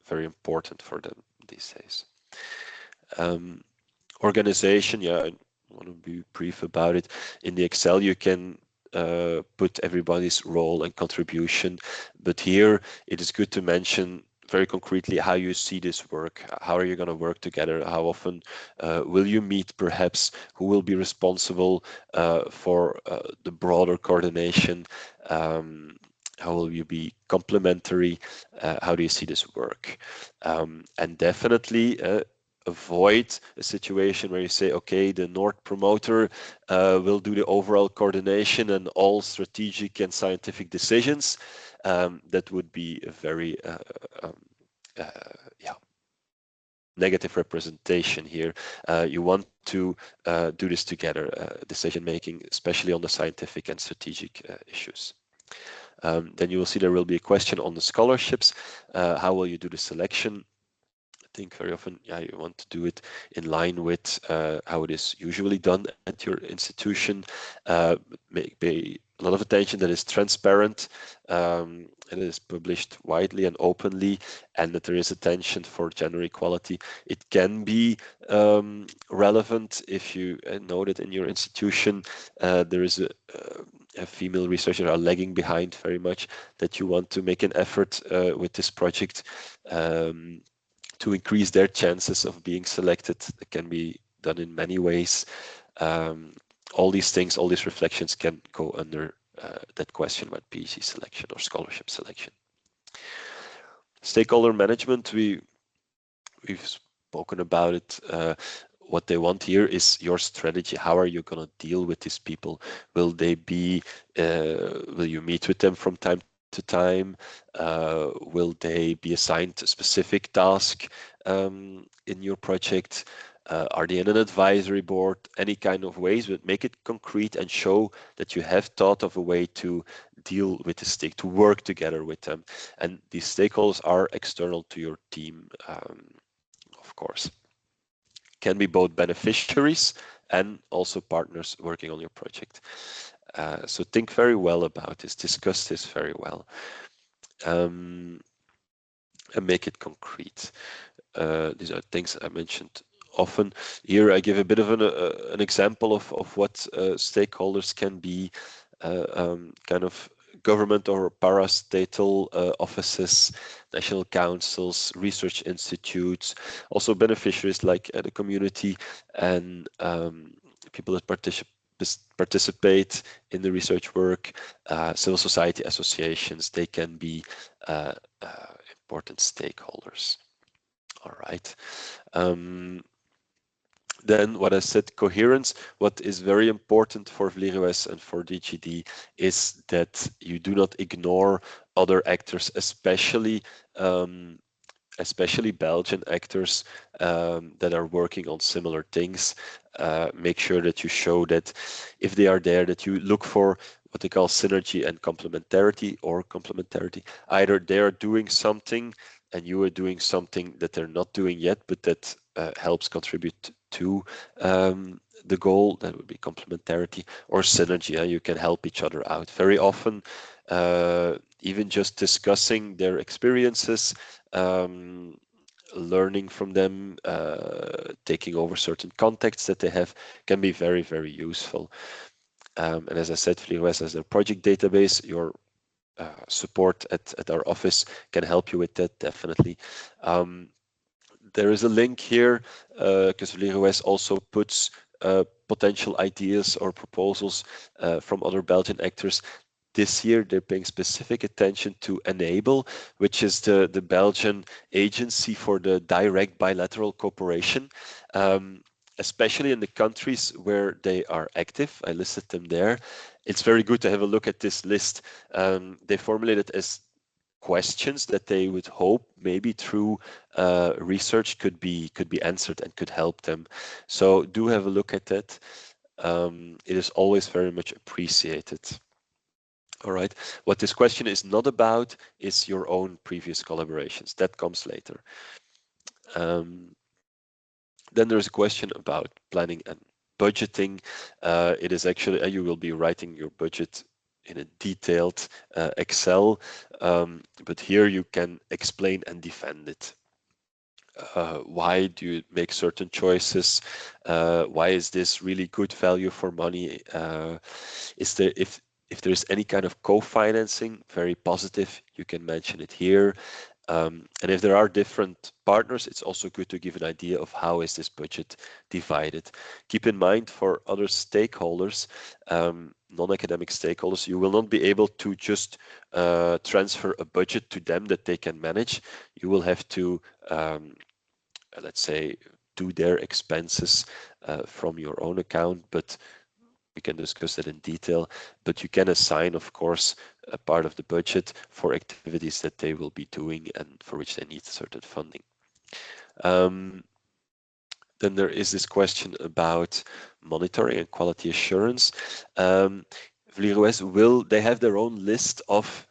very important for them these days. Organization, I want to be brief about it. In the Excel, you can put everybody's role and contribution, but here it is good to mention very concretely how you see this work. How are you going to work together? How often will you meet, perhaps? Who will be responsible for the broader coordination? How will you be complementary? How do you see this work? And definitely avoid a situation where you say, okay, the Nord promoter will do the overall coordination and all strategic and scientific decisions. That would be a very, negative representation here. You want to do this together, decision making, especially on the scientific and strategic issues. Then you will see there will be a question on the scholarships. How will you do the selection? I think very often, yeah, you want to do it in line with how it is usually done at your institution. Pay a lot of attention that is transparent, and it is published widely and openly, and that there is attention for gender equality. It can be relevant if you know that in your institution there is a female researcher are lagging behind very much, that you want to make an effort with this project. To increase their chances of being selected. It can be done in many ways. Um, all these things, all these reflections can go under that question about PhD selection or scholarship selection. Stakeholder management, we've spoken about it. What they want here is your strategy. How are you going to deal with these people? Will they be? Will you meet with them from time to time? Will they be assigned a specific task in your project? Are they in an advisory board? Any kind of ways, but make it concrete and show that you have thought of a way to deal with the stake, to work together with them. And these stakeholders are external to your team, of course. Can be both beneficiaries and also partners working on your project. So think very well about this, discuss this very well, and make it concrete. These are things I mentioned often. Here I give a bit of an example of what stakeholders can be, kind of government or parastatal offices, national councils, research institutes, also beneficiaries like the community and people that participate in the research work, civil society associations. They can be important stakeholders. All right. Then what I said, coherence. What is very important for VLIROS and for DGD is that you do not ignore other actors, especially Belgian actors that are working on similar things. Make sure that you show that if they are there, that you look for what they call synergy and complementarity, or complementarity. Either they are doing something and you are doing something that they're not doing yet, but that helps contribute to the goal. That would be complementarity, or synergy. You can help each other out. Very often, even just discussing their experiences, learning from them, taking over certain contexts that they have, can be very, very useful. And as I said, VLIROS as a project database, your support at our office can help you with that, definitely. There is a link here because VLIROS also puts potential ideas or proposals from other Belgian actors. This year, they're paying specific attention to Enable, which is the Belgian agency for the direct bilateral cooperation, especially in the countries where they are active. I listed them there. It's very good to have a look at this list. They formulate it as questions that they would hope maybe through research could be answered and could help them. So do have a look at that. It is always very much appreciated. All right. What this question is not about is your own previous collaborations. That comes later. Then there's a question about planning and budgeting. It is actually, you will be writing your budget in a detailed Excel, but here you can explain and defend it. Why do you make certain choices? Why is this really good value for money? Is there, if there is any kind of co-financing, very positive, you can mention it here. And if there are different partners, it's also good to give an idea of how is this budget divided. Keep in mind, for other stakeholders, non-academic stakeholders, you will not be able to just transfer a budget to them that they can manage. You will have to, let's say, do their expenses from your own account, but we can discuss that in detail. But you can assign, of course, a part of the budget for activities that they will be doing and for which they need certain funding. Then there is this question about monitoring and quality assurance. Vliegos they have their own list of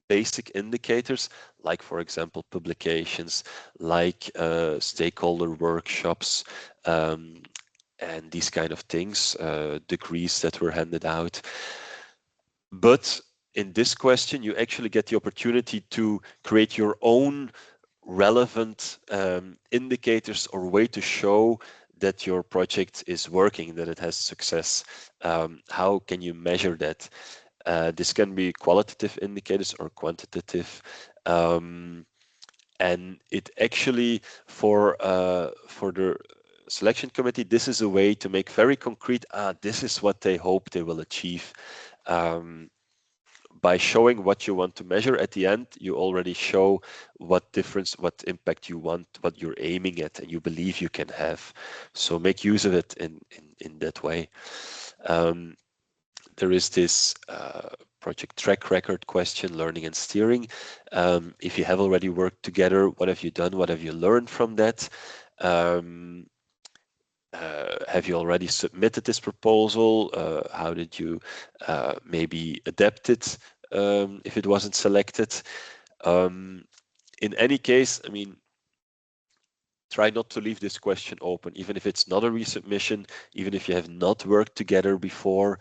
basic indicators, like for example publications, like stakeholder workshops, and these kind of things, degrees that were handed out. But in this question, you actually get the opportunity to create your own relevant indicators or way to show that your project is working, that it has success. How can you measure that? This can be qualitative indicators or quantitative. And it actually, for the selection committee, this is a way to make very concrete, this is what they hope they will achieve. Um, by showing what you want to measure at the end, you already show what difference, what impact you want, what you're aiming at, and you believe you can have. So make use of it in that way. Um, there is this project track record question, learning and steering. If you have already worked together, what have you done? What have you learned from that? Um, have you already submitted this proposal? How did you maybe adapt it if it wasn't selected? In any case, I mean, try not to leave this question open, even if it's not a resubmission, even if you have not worked together before.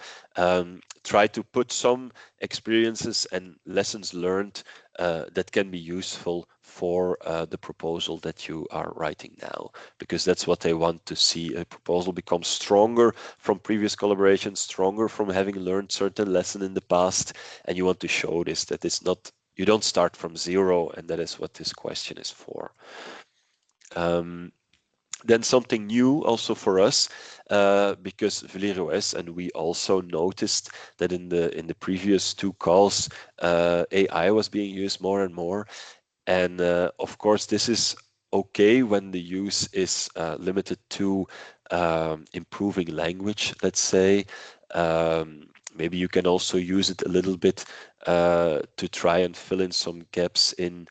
Try to put some experiences and lessons learned that can be useful for the proposal that you are writing now, because that's what they want to see. A proposal become stronger from previous collaborations, stronger from having learned certain lesson in the past, and you want to show this, that it's not, you don't start from zero, and that is what this question is for. Then something new also for us, because VLIROS, and we also noticed that in the previous two calls, AI was being used more and more. And of course, this is okay when the use is limited to improving language, let's say. Maybe you can also use it a little bit to try and fill in some gaps in,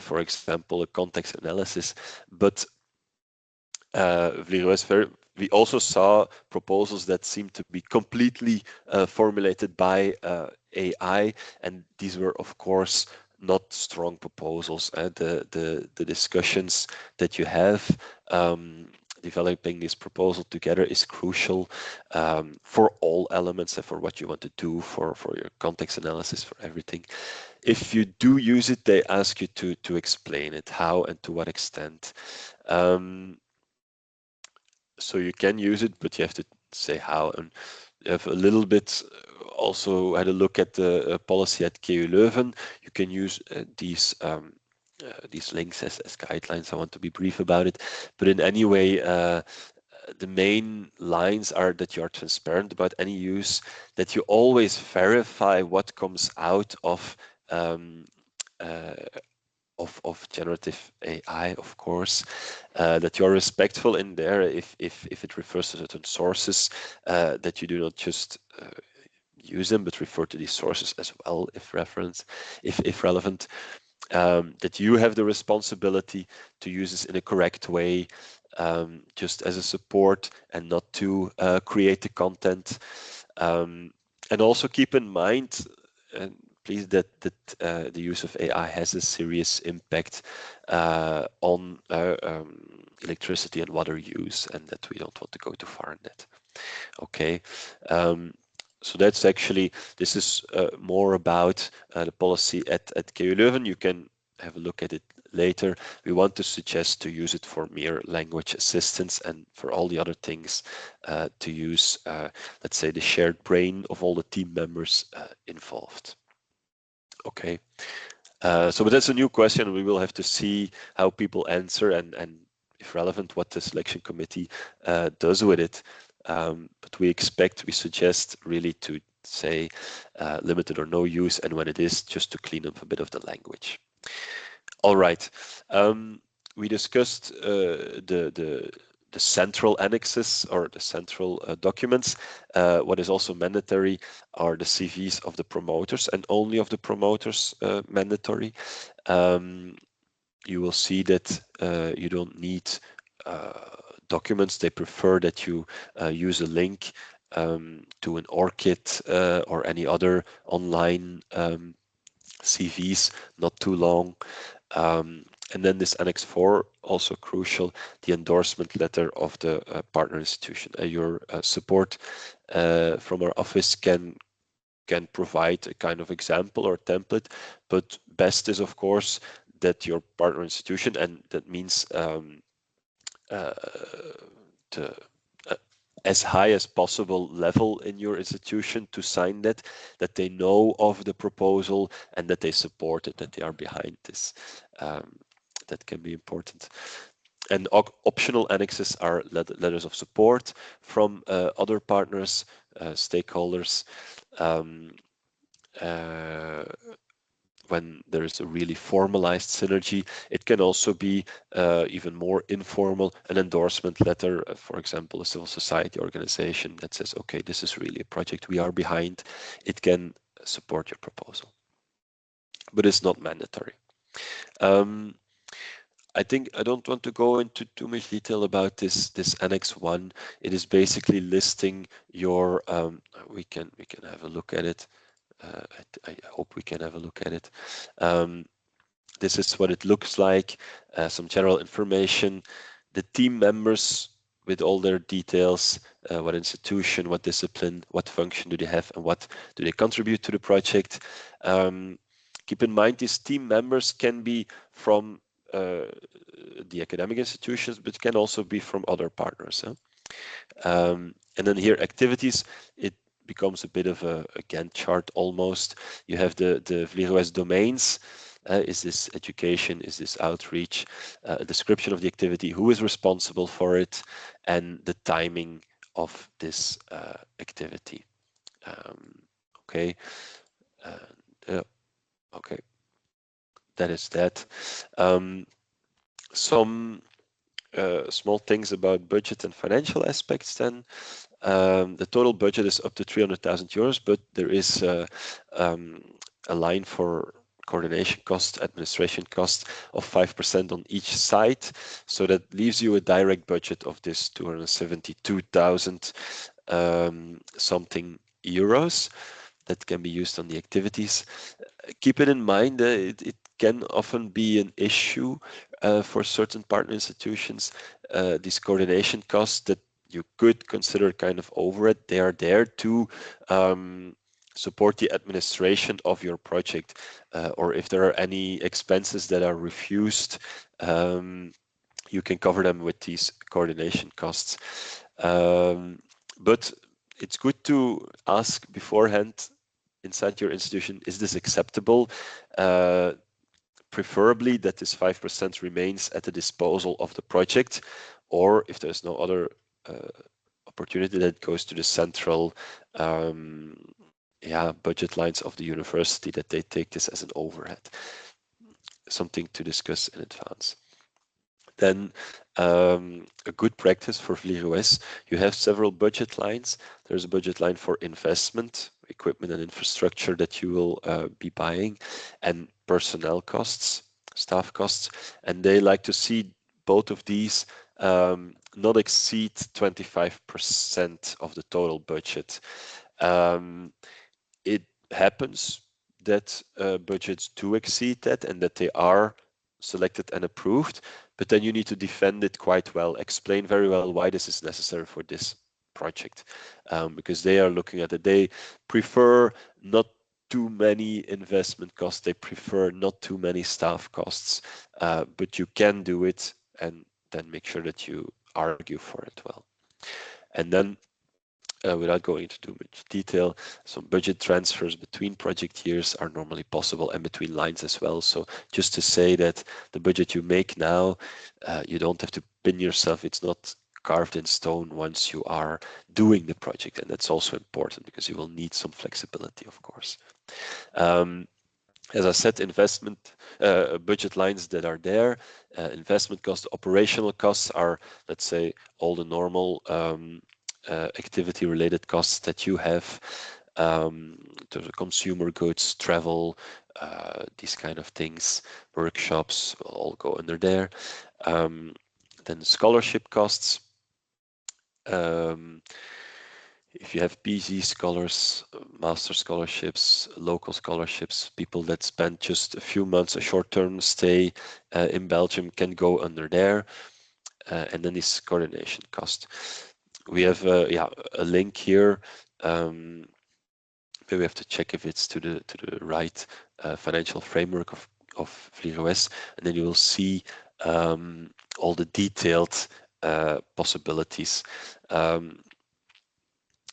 for example, a context analysis. But we also saw proposals that seemed to be completely formulated by AI, and these were, of course, not strong proposals. The discussions that you have developing this proposal together is crucial for all elements and for what you want to do, for your context analysis, for everything. If you do use it, they ask you to explain it, how and to what extent. So you can use it, but you have to say how. And you have a little bit also had a look at the policy at KU Leuven. You can use these links as guidelines. I want to be brief about it, but in any way, the main lines are that you are transparent about any use, that you always verify what comes out um, uh, of generative AI, of course, that you are respectful in there if it refers to certain sources, that you do not just use them, but refer to these sources as well if if relevant. That you have the responsibility to use this in a correct way, just as a support and not to create the content. And also keep in mind, and please, that the use of AI has a serious impact on electricity and water use, and that we don't want to go too far in that. Okay. So that's actually, this is more about the policy at KU Leuven. You can have a look at it later. We want to suggest to use it for mere language assistance, and for all the other things to use, let's say, the shared brain of all the team members involved. Okay. But that's a new question. We will have to see how people answer, and if relevant, what the selection committee does with it. But we suggest really to say limited or no use, and when it is, just to clean up a bit of the language. All right. We discussed the central annexes, or the central documents. What is also mandatory are the CVs of the promoters, and only of the promoters mandatory. You will see that you don't need documents. They prefer that you use a link to an ORCID or any other online CVs, not too long. And then this Annex 4, also crucial, the endorsement letter of the partner institution. Your support from our office can provide a kind of example or template, but best is, of course, that your partner institution, and that means uh, the as high as possible level in your institution to sign that they know of the proposal and that they support it, that they are behind this. That can be important. And optional annexes are letters of support from other partners, stakeholders. Um, uh, when there is a really formalized synergy. It can also be even more informal, an endorsement letter, for example, a civil society organization that says, okay, this is really a project we are behind. It can support your proposal, but it's not mandatory. Um, I think I don't want to go into too much detail about this Annex 1. It is basically listing your, we can have a look at it. I hope we can have a look at it. This is what it looks like, some general information, the team members with all their details, what institution, what discipline, what function do they have, and what do they contribute to the project. Keep in mind these team members can be from the academic institutions, but can also be from other partners. And then here activities, it becomes a bit of a Gantt chart almost. You have the VLIROS domains. Is this education? Is this outreach? A description of the activity, who is responsible for it, and the timing of this activity. Okay. Okay, that is that. Some small things about budget and financial aspects then. The total budget is up to 300,000 euros, but there is a line for coordination cost, administration cost of 5% on each side. So that leaves you a direct budget of this 272,000 something euros that can be used on the activities. Keep it in mind that it can often be an issue for certain partner institutions, these coordination costs that you could consider kind of overhead. They are there to support the administration of your project, or if there are any expenses that are refused, you can cover them with these coordination costs. But it's good to ask beforehand inside your institution, is this acceptable? Preferably that this 5% remains at the disposal of the project, or if there's no other opportunity, that goes to the central budget lines of the university, that they take this as an overhead. Something to discuss in advance. Then a good practice for VLIROS, you have several budget lines. There's a budget line for investment, equipment and infrastructure that you will be buying, and personnel costs, staff costs, and they like to see both of these not exceed 25% of the total budget. It happens that budgets do exceed that and that they are selected and approved, but then you need to defend it quite well, explain very well why this is necessary for this project, because they are looking at it. They prefer not too many investment costs, they prefer not too many staff costs, but you can do it and then make sure that you argue for it well. And then without going into too much detail, some budget transfers between project years are normally possible and between lines as well. So just to say that the budget you make now, you don't have to pin yourself. It's not carved in stone once you are doing the project. And that's also important because you will need some flexibility, of course. As I said, investment budget lines that are there, investment costs, operational costs are, let's say, all the normal activity related costs that you have, to the consumer goods, travel, these kind of things, workshops will all go under there. Then scholarship costs, Um, if you have PG scholars, master scholarships, local scholarships, people that spend just a few months, a short-term stay in Belgium can go under there, and then this coordination cost. We have yeah, a link here. Maybe we have to check if it's to the right financial framework of VliegOS, and then you will see all the detailed possibilities.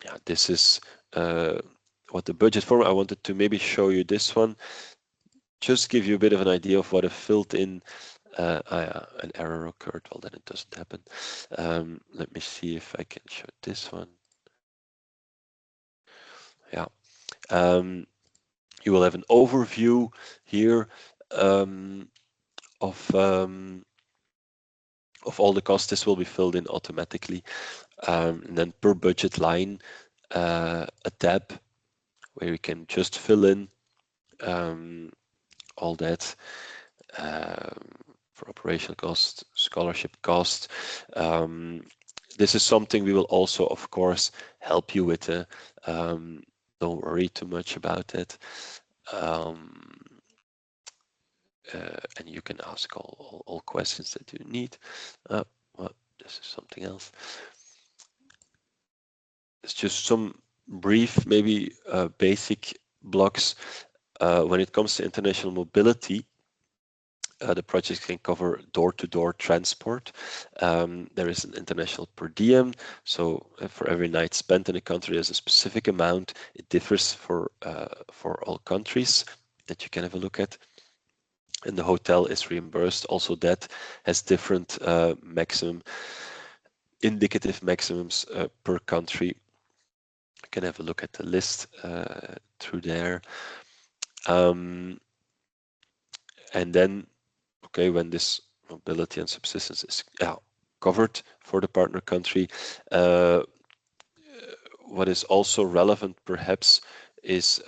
Yeah, this is what the budget for. I wanted to maybe show you this one, just give you a bit of an idea of what a filled in an error occurred. Well, then it doesn't happen. Let me see if I can show this one. Yeah. You will have an overview here of all the costs. This will be filled in automatically. And then per budget line, a tab where you can just fill in all that for operational cost, scholarship cost. This is something we will also, of course, help you with. Don't worry too much about it. And you can ask all questions that you need. Well, this is something else. It's just some brief, maybe basic blocks. When it comes to international mobility, the project can cover door-to-door transport. There is an international per diem, so for every night spent in a country, there's a specific amount. It differs for all countries that you can have a look at. And the hotel is reimbursed. Also, that has different indicative maximums per country. You can have a look at the list through there. And then, okay, when this mobility and subsistence is covered for the partner country, what is also relevant perhaps is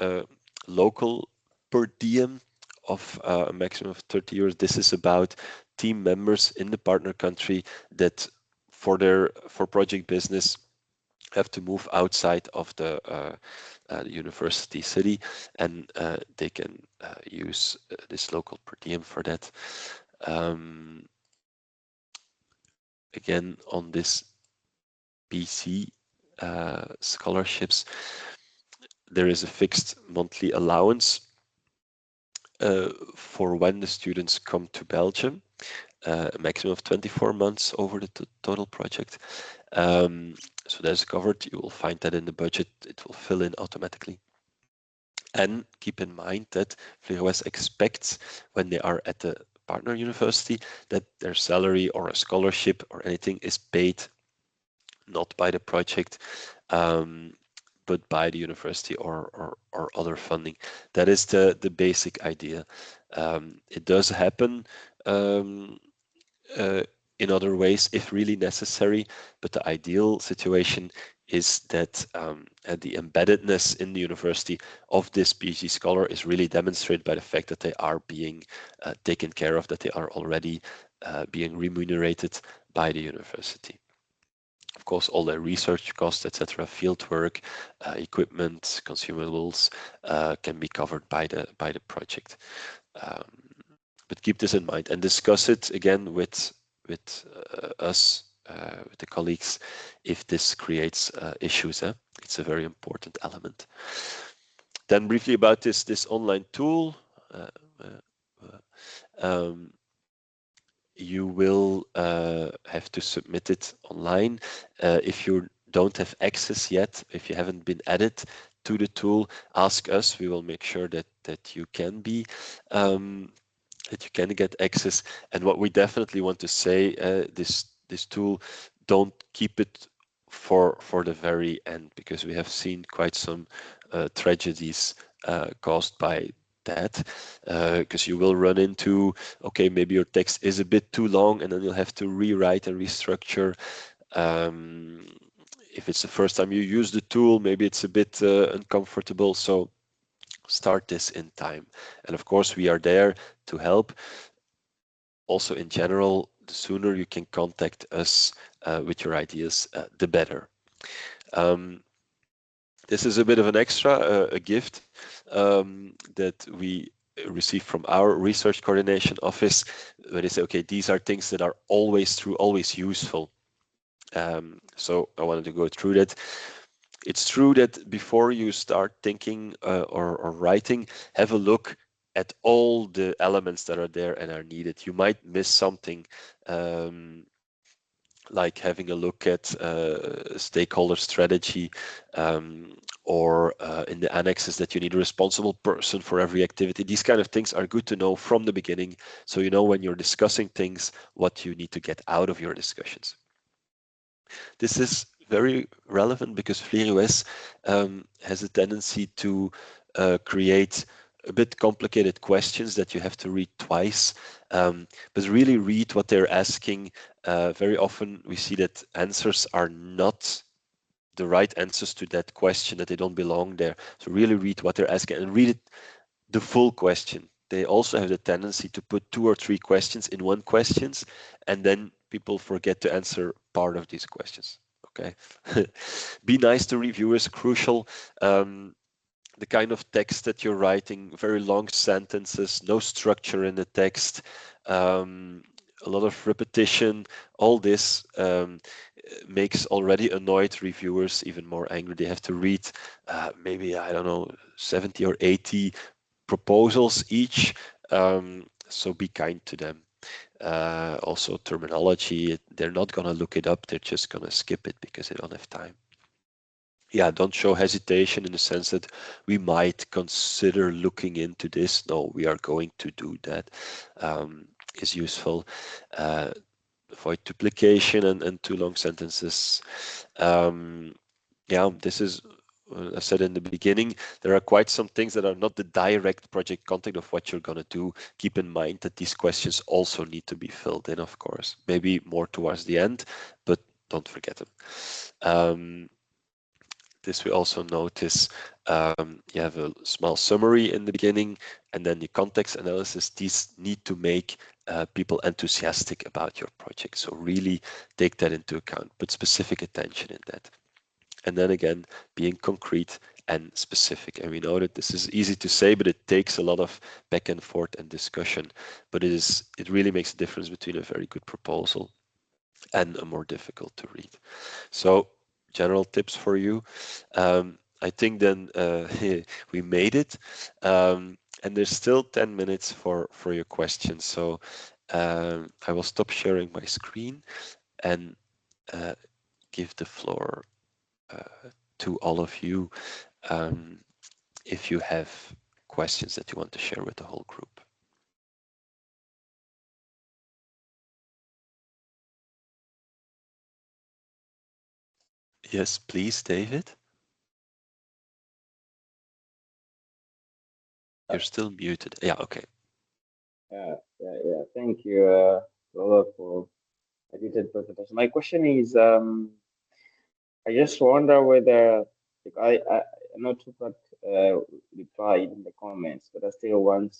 local per diem of a maximum of 30 euros. This is about team members in the partner country that for project business have to move outside of the university city, and they can use this local per diem for that. Again, on this BC scholarships, there is a fixed monthly allowance for when the students come to Belgium, a maximum of 24 months over the total project. So that's covered. You will find that in the budget. It will fill in automatically. And keep in mind that VliegOS expects when they are at the partner university that their salary or a scholarship or anything is paid not by the project, but by the university or other funding. That is the basic idea. It does happen in other ways if really necessary, but the ideal situation is that the embeddedness in the university of this PhD scholar is really demonstrated by the fact that they are being taken care of, that they are already being remunerated by the university. Of course, all the research costs, etc., fieldwork, equipment, consumables can be covered by the project. But keep this in mind and discuss it again with us, with the colleagues, if this creates issues. It's a very important element. Then briefly about this online tool. You will have to submit it online. If you don't have access yet, if you haven't been added to the tool, ask us. We will make sure that you can be that you can get access. And what we definitely want to say, this tool, don't keep it for the very end, because we have seen quite some tragedies caused by that, because you will run into, okay, maybe your text is a bit too long and then you'll have to rewrite and restructure. If it's the first time you use the tool, maybe it's a bit uncomfortable. So start this in time. And of course, we are there to help. Also, in general, the sooner you can contact us with your ideas, the better. Um, this is a bit of an extra, a gift that we receive from our research coordination office, where they say, okay, these are things that are always true, always useful. So I wanted to go through that. It's true that before you start thinking or writing, have a look at all the elements that are there and are needed. You might miss something. Like having a look at stakeholder strategy, or in the annexes that you need a responsible person for every activity. These kind of things are good to know from the beginning, so you know when you're discussing things what you need to get out of your discussions. This is very relevant because FleurOS has a tendency to create a bit complicated questions that you have to read twice, but really read what they're asking. Very often we see that answers are not the right answers to that question, that they don't belong there. So really read what they're asking and read it, the full question. They also have the tendency to put 2 or 3 questions in one questions, and then people forget to answer part of these questions. Okay. Be nice to reviewers, crucial. The kind of text that you're writing, very long sentences, no structure in the text, a lot of repetition, all this makes already annoyed reviewers even more angry. They have to read maybe, I don't know, 70 or 80 proposals each. So be kind to them. Also terminology, they're not going to look it up, they're just going to skip it because they don't have time. Yeah, don't show hesitation in the sense that we might consider looking into this. No, we are going to do that. Is useful. Avoid duplication and too long sentences. Yeah, this is, I said in the beginning, there are quite some things that are not the direct project content of what you're going to do. Keep in mind that these questions also need to be filled in, of course, maybe more towards the end, but don't forget them. This we also notice. You have a small summary in the beginning and then the context analysis. These need to make people enthusiastic about your project. So really take that into account, put specific attention in that. And then again, being concrete and specific. And we know that this is easy to say, but it takes a lot of back and forth and discussion. But it really makes a difference between a very good proposal and a more difficult to read. So general tips for you. I think then we made it. And there's still 10 minutes for your questions. So I will stop sharing my screen and give the floor to all of you if you have questions that you want to share with the whole group. Yes, please, David. You're still muted. Yeah, okay. Yeah. Thank you, Lola, for a detailed presentation. My question is, I just wonder whether, like, I know Tupac replied in the comments, but I still want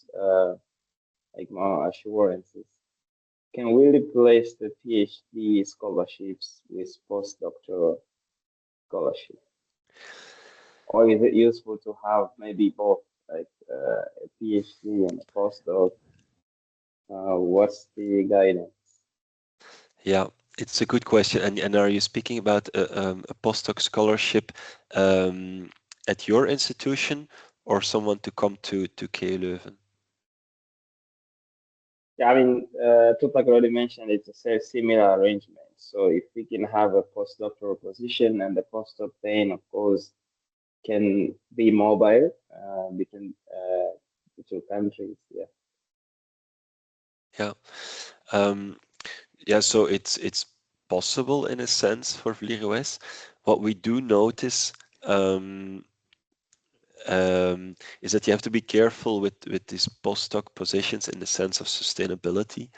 like more assurances. Can we replace the PhD scholarships with postdoctoral scholarship, or is it useful to have maybe both, like a PhD and a postdoc? What's the guidance? Yeah, it's a good question. And are you speaking about a postdoc scholarship at your institution or someone to come to KU Leuven? Yeah, I mean, Tupac already mentioned it's a similar arrangement. So if we can have a postdoctoral position and the postdoc then, of course, can be mobile between the two countries. Yeah. Yeah. Yeah, so it's possible in a sense for FleurOS. What we do notice is that you have to be careful with these postdoc positions in the sense of sustainability.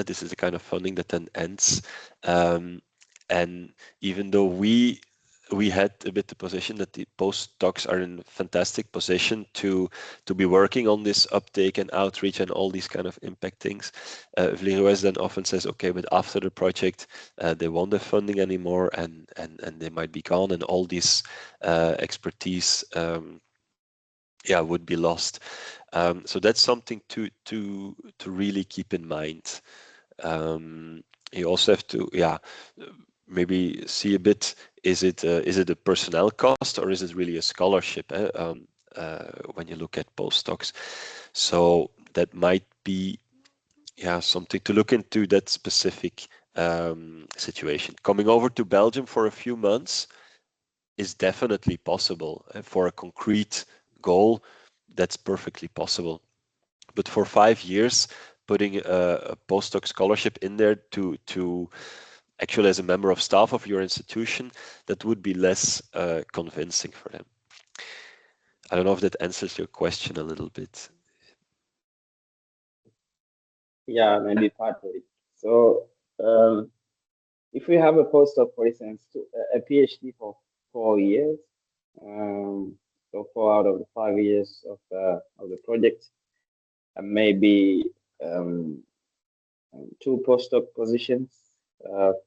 This is the kind of funding that then ends. And even though we we had a bit the position that the postdocs are in a fantastic position to be working on this uptake and outreach and all these kind of impact things. Vleroes then often says, okay, but after the project, they won't have funding anymore, and they might be gone, and all this expertise, would be lost. So that's something to really keep in mind. You also have to, maybe see a bit, is it a personnel cost or is it really a scholarship, when you look at postdocs? So that might be something to look into, that specific situation. Coming over to Belgium for a few months is definitely possible. For a concrete goal, that's perfectly possible. But for 5 years, putting a postdoc scholarship in there to actually as a member of staff of your institution, that would be less convincing for them. I don't know if that answers your question a little bit. Yeah, maybe partly. So, if we have a postdoc, for instance, a PhD for 4 years, so 4 out of the 5 years of the project, and maybe um, 2 postdoc positions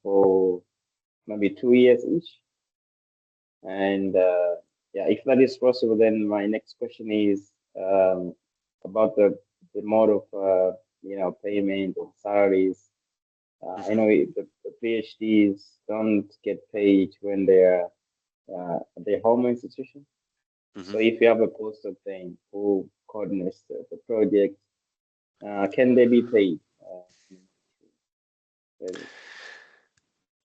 for maybe 2 years each. And if that is possible, then my next question is about the mode of payment and salaries. I know the PhDs don't get paid when they're at their home institution. So if you have a postdoc then who coordinates the project, can they be paid?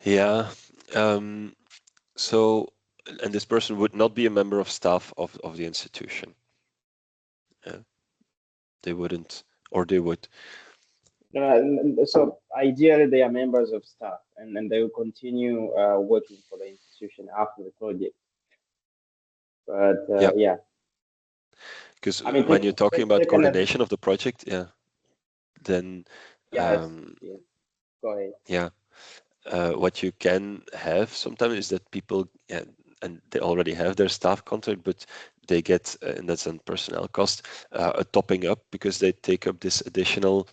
Yeah. So, and this person would not be a member of staff of the institution. Yeah. They wouldn't, or they would. So ideally, they are members of staff, and they will continue working for the institution after the project. But yeah, Because I mean, when you're talking about taken as coordination of the project, then yeah, go ahead. what you can have sometimes is that people, and they already have their staff contract, but they get, and that's on personnel cost, a topping up because they take up this additional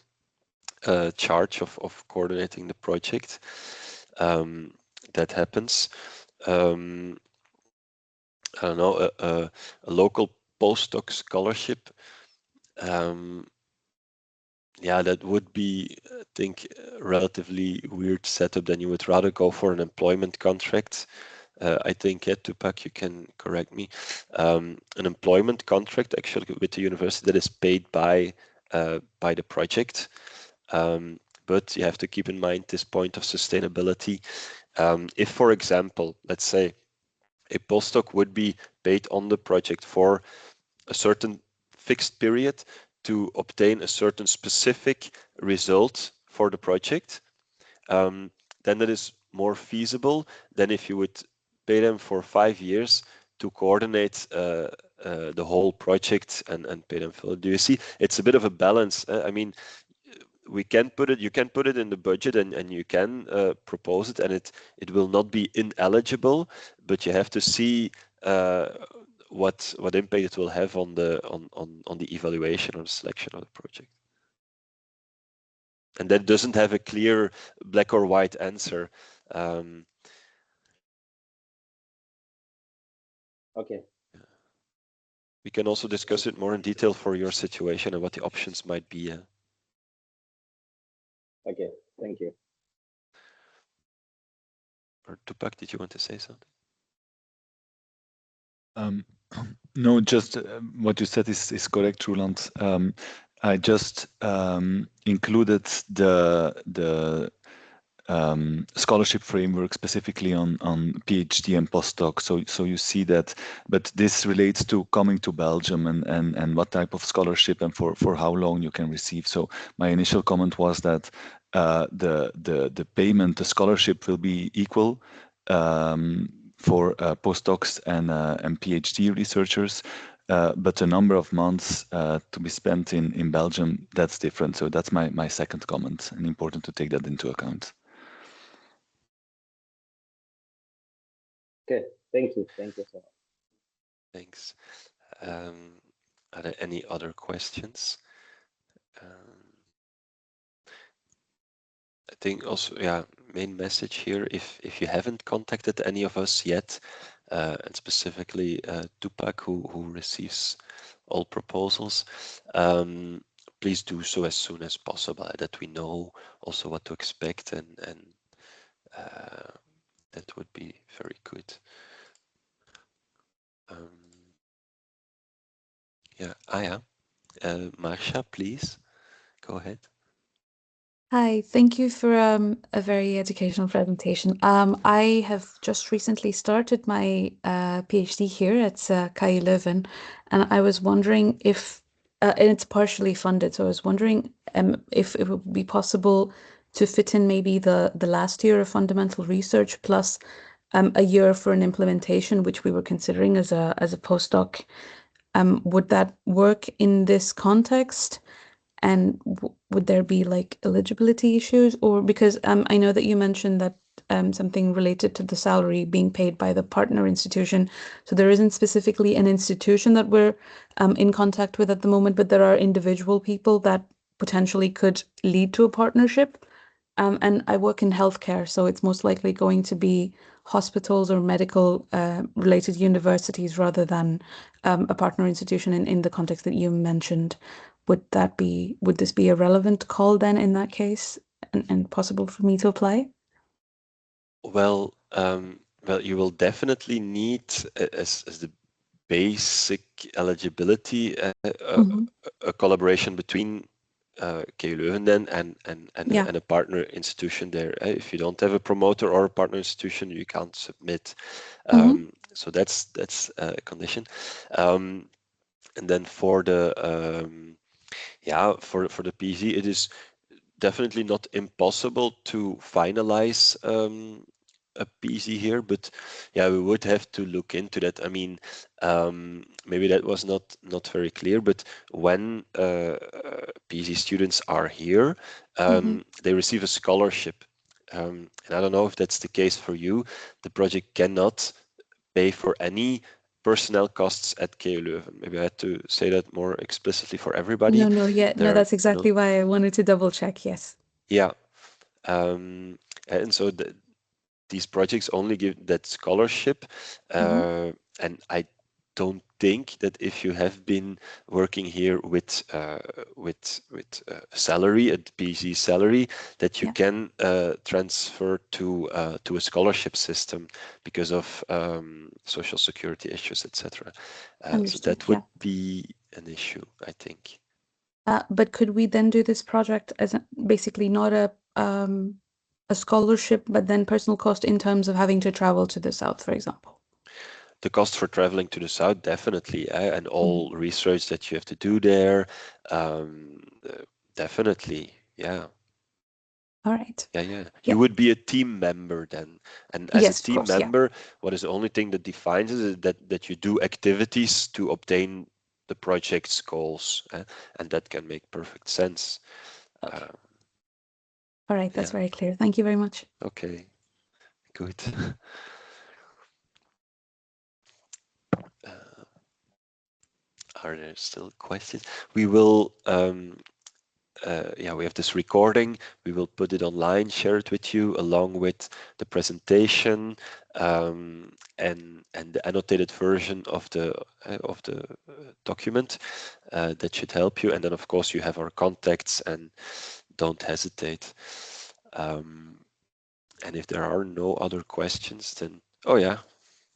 charge of coordinating the project. That happens. I don't know, a local postdoc scholarship. That would be, I think, a relatively weird setup. Then you would rather go for an employment contract. I think, Tupac, you can correct me. An employment contract actually with the university that is paid by the project. But you have to keep in mind this point of sustainability. If, for example, let's say a postdoc would be paid on the project for a certain fixed period to obtain a certain specific result for the project, then that is more feasible than if you would pay them for 5 years to coordinate the whole project and pay them full. Do you see? It's a bit of a balance. I mean, you can put it in the budget and you can propose it, and it will not be ineligible, but you have to see what impact it will have on the evaluation or the selection of the project. And that doesn't have a clear black or white answer. Okay. We can also discuss it more in detail for your situation and what the options might be. Okay, thank you. Or Tupac, did you want to say something? No, just what you said is correct, Roland. I just included the scholarship framework specifically on PhD and postdoc. So you see that, but this relates to coming to Belgium and what type of scholarship and for how long you can receive. So my initial comment was that the payment, the scholarship will be equal for postdocs and PhD researchers. But the number of months to be spent in Belgium, that's different. So that's my second comment, and important to take that into account. Okay, Thank you. Thank you so much. Thanks. Are there any other questions? Um, I think also, yeah, main message here, if you haven't contacted any of us yet, and specifically Tupac, who receives all proposals, please do so as soon as possible, that we know also what to expect, and that would be very good. Yeah, Aya, Marsha, please go ahead. Hi, thank you for a very educational presentation. I have just recently started my PhD here at KU Leuven, and I was wondering if, and it's partially funded, so I was wondering if it would be possible to fit in maybe the last year of fundamental research plus a year for an implementation, which we were considering as a postdoc. Would that work in this context? And would there be like eligibility issues? Or because I know that you mentioned that something related to the salary being paid by the partner institution. So there isn't specifically an institution that we're in contact with at the moment, but there are individual people that potentially could lead to a partnership. And I work in healthcare, so it's most likely going to be hospitals or medical related universities rather than a partner institution in the context that you mentioned. Would this be a relevant call then in that case and possible for me to apply? Well, you will definitely need as the basic eligibility a collaboration between KU Leuven then Yeah. and a partner institution there. If you don't have a promoter or a partner institution, you can't submit. So that's a condition. And then for the for the PhD, it is definitely not impossible to finalize a PC here, but yeah, we would have to look into that. I mean, maybe that was not very clear, but when PC students are here, they receive a scholarship. And I don't know if that's the case for you. The project cannot pay for any personnel costs at KU Leuven. Maybe I had to say that more explicitly for everybody. No, that's exactly why I wanted to double check. Yes. Yeah. And so these projects only give that scholarship, and I don't think that if you have been working here with salary, a PhD salary, that you can transfer to a scholarship system because of social security issues, etc. So Understood, that would be an issue, I think. But could we then do this project as basically not a scholarship, but then personal cost in terms of having to travel to the south, for example? The cost for traveling to the south, definitely, and all research that you have to do there, definitely, yeah. All right. Yeah. You would be a team member then, and as a Yes, of team course, member, what is the only thing that defines it is that you do activities to obtain the project's goals, and that can make perfect sense. Okay. All right, that's very clear. Thank you very much. Okay, good. Are there still questions? We will, we have this recording. We will put it online, share it with you along with the presentation and the annotated version of the document that should help you. And then, of course, you have our contacts, and don't hesitate. And if there are no other questions, then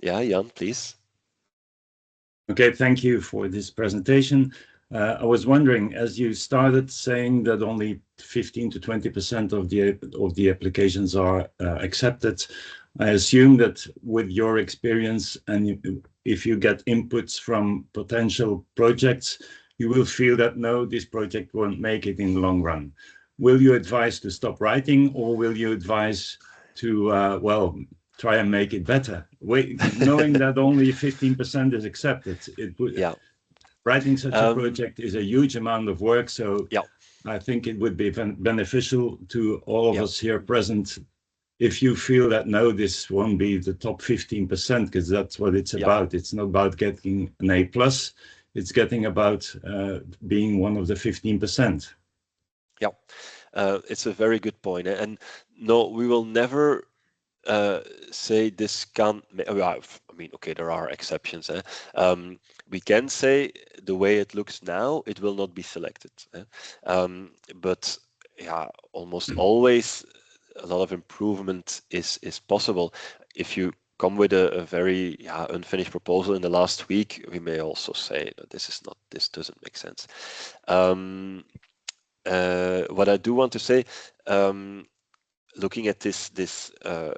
Jan, please. Okay, thank you for this presentation. I was wondering, as you started saying that only 15 to 20% of the applications are accepted, I assume that with your experience and if you get inputs from potential projects, you will feel that no, this project won't make it in the long run. Will you advise to stop writing, or will you advise to, try and make it better? Knowing that only 15% is accepted, writing such a project is a huge amount of work. So I think it would be beneficial to all of us here present if you feel that no, this won't be the top 15%, because that's what it's about. It's not about getting an A plus. It's getting about being one of the 15%. Yeah, it's a very good point. And no, we will never say this can't. I mean, okay, there are exceptions. We can say the way it looks now, it will not be selected. But yeah, almost always a lot of improvement is possible. If you come with a very unfinished proposal in the last week, we may also say no, this doesn't make sense. What I do want to say, looking at this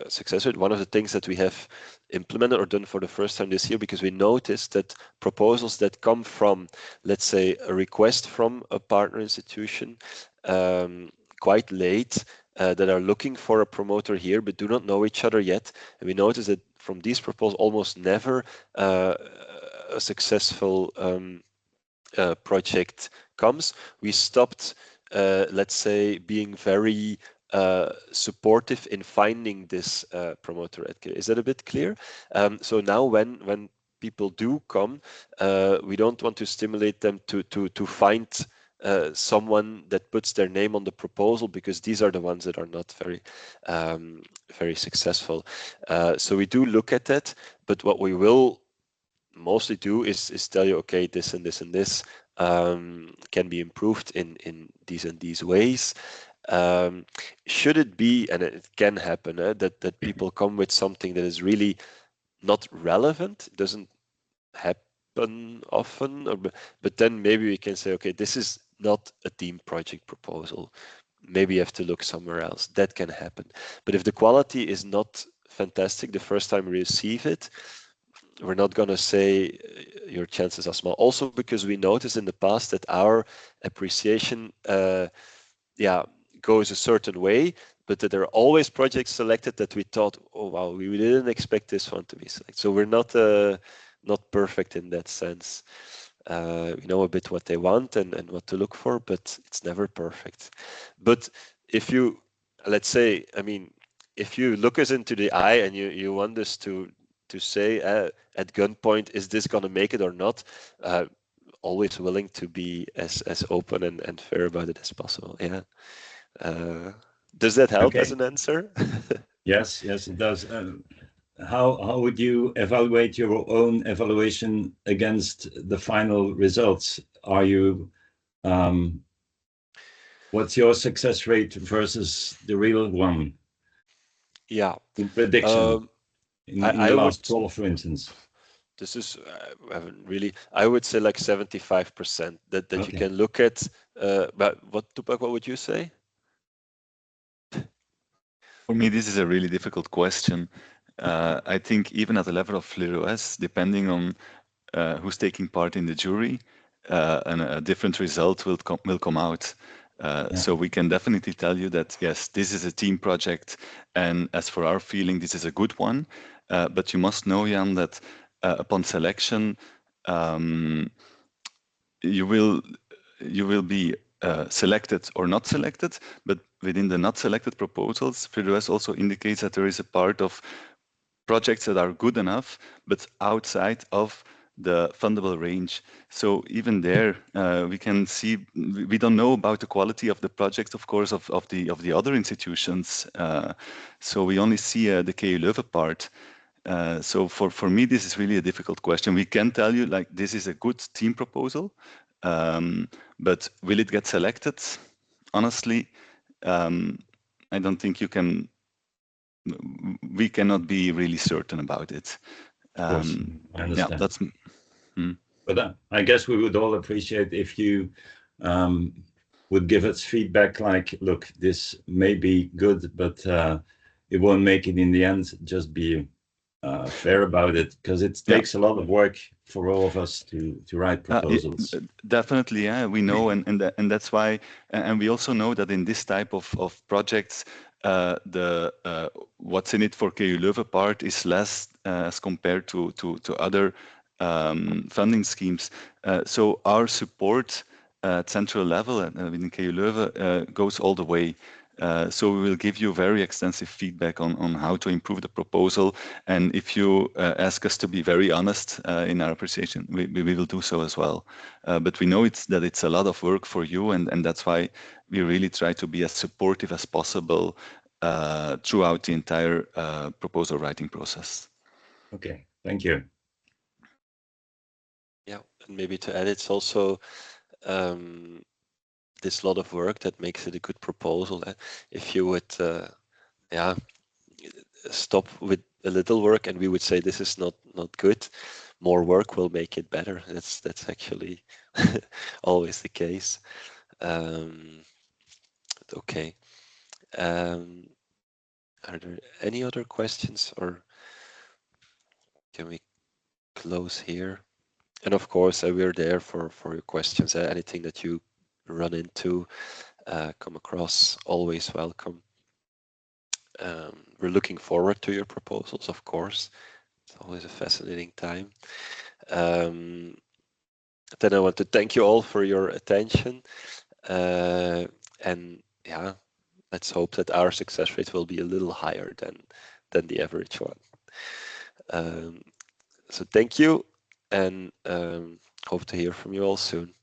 success rate, one of the things that we have implemented or done for the first time this year, because we noticed that proposals that come from, let's say, a request from a partner institution quite late, that are looking for a promoter here but do not know each other yet, and we noticed that from these proposals almost never a successful project comes. We stopped, let's say, being very supportive in finding this promoter at Is that a bit clear? So now when people do come, we don't want to stimulate them to find someone that puts their name on the proposal, because these are the ones that are not very successful. So we do look at that, but what we will mostly do is tell you, okay, this and this and this can be improved in these and these ways. Should it be, and it can happen, that people come with something that is really not relevant, it doesn't happen often, but then maybe we can say, okay, this is not a team project proposal. Maybe you have to look somewhere else. That can happen. But if the quality is not fantastic the first time we receive it, we're not going to say your chances are small. Also because we noticed in the past that our appreciation goes a certain way, but that there are always projects selected that we thought, oh wow, we didn't expect this one to be selected. So we're not perfect in that sense. We know a bit what they want and what to look for, but it's never perfect. But if you, let's say, I mean, if you look us into the eye and you want us to say at gunpoint, is this going to make it or not? Always willing to be as open and fair about it as possible. Yeah. Does that help as an answer? Yes, it does. How would you evaluate your own evaluation against the final results? Are you what's your success rate versus the real one? Yeah. In prediction, in the last 12, for instance. This is I haven't really. I would say like 75% that okay. You can look at. But Tupac, what would you say? For me, this is a really difficult question. I think even at the level of Leuven, depending on who's taking part in the jury, and a different result will come out. So we can definitely tell you that, yes, this is a team project. And as for our feeling, this is a good one. But you must know, Jan, that upon selection, you will be selected or not selected, but within the not selected proposals, Leuven also indicates that there is a part of projects that are good enough, but outside of the fundable range. So even there, we can see, we don't know about the quality of the project, of course, of the other institutions. So we only see the KU Leuven part. So for me, this is really a difficult question. We can tell you, like, this is a good team proposal, but will it get selected? Honestly, I don't think you can. We cannot be really certain about it. Of course, I understand. Yeah, that's. But I guess we would all appreciate if you would give us feedback like, look, this may be good, but it won't make it in the end. Just be fair about it, because it takes a lot of work for all of us to write proposals. Definitely, yeah, we know, and that's why, and we also know that in this type of projects, the what's in it for KU Leuven part is less as compared to other funding schemes. So our support at central level and within KU Leuven goes all the way. So we will give you very extensive feedback on how to improve the proposal. And if you ask us to be very honest in our appreciation, we will do so as well. But we know that it's a lot of work for you, and that's why we really try to be as supportive as possible throughout the entire proposal writing process. Okay, thank you. Yeah, and maybe to add, it's also this lot of work that makes it a good proposal. If you would, yeah, stop with a little work and we would say this is not good, more work will make it better. That's actually always the case. Okay. Are there any other questions, or can we close here? And of course, we're there for your questions. Anything that you run into, come across, always welcome. We're looking forward to your proposals, of course. It's always a fascinating time. Then I want to thank you all for your attention. And yeah, let's hope that our success rate will be a little higher than the average one. So thank you, and hope to hear from you all soon.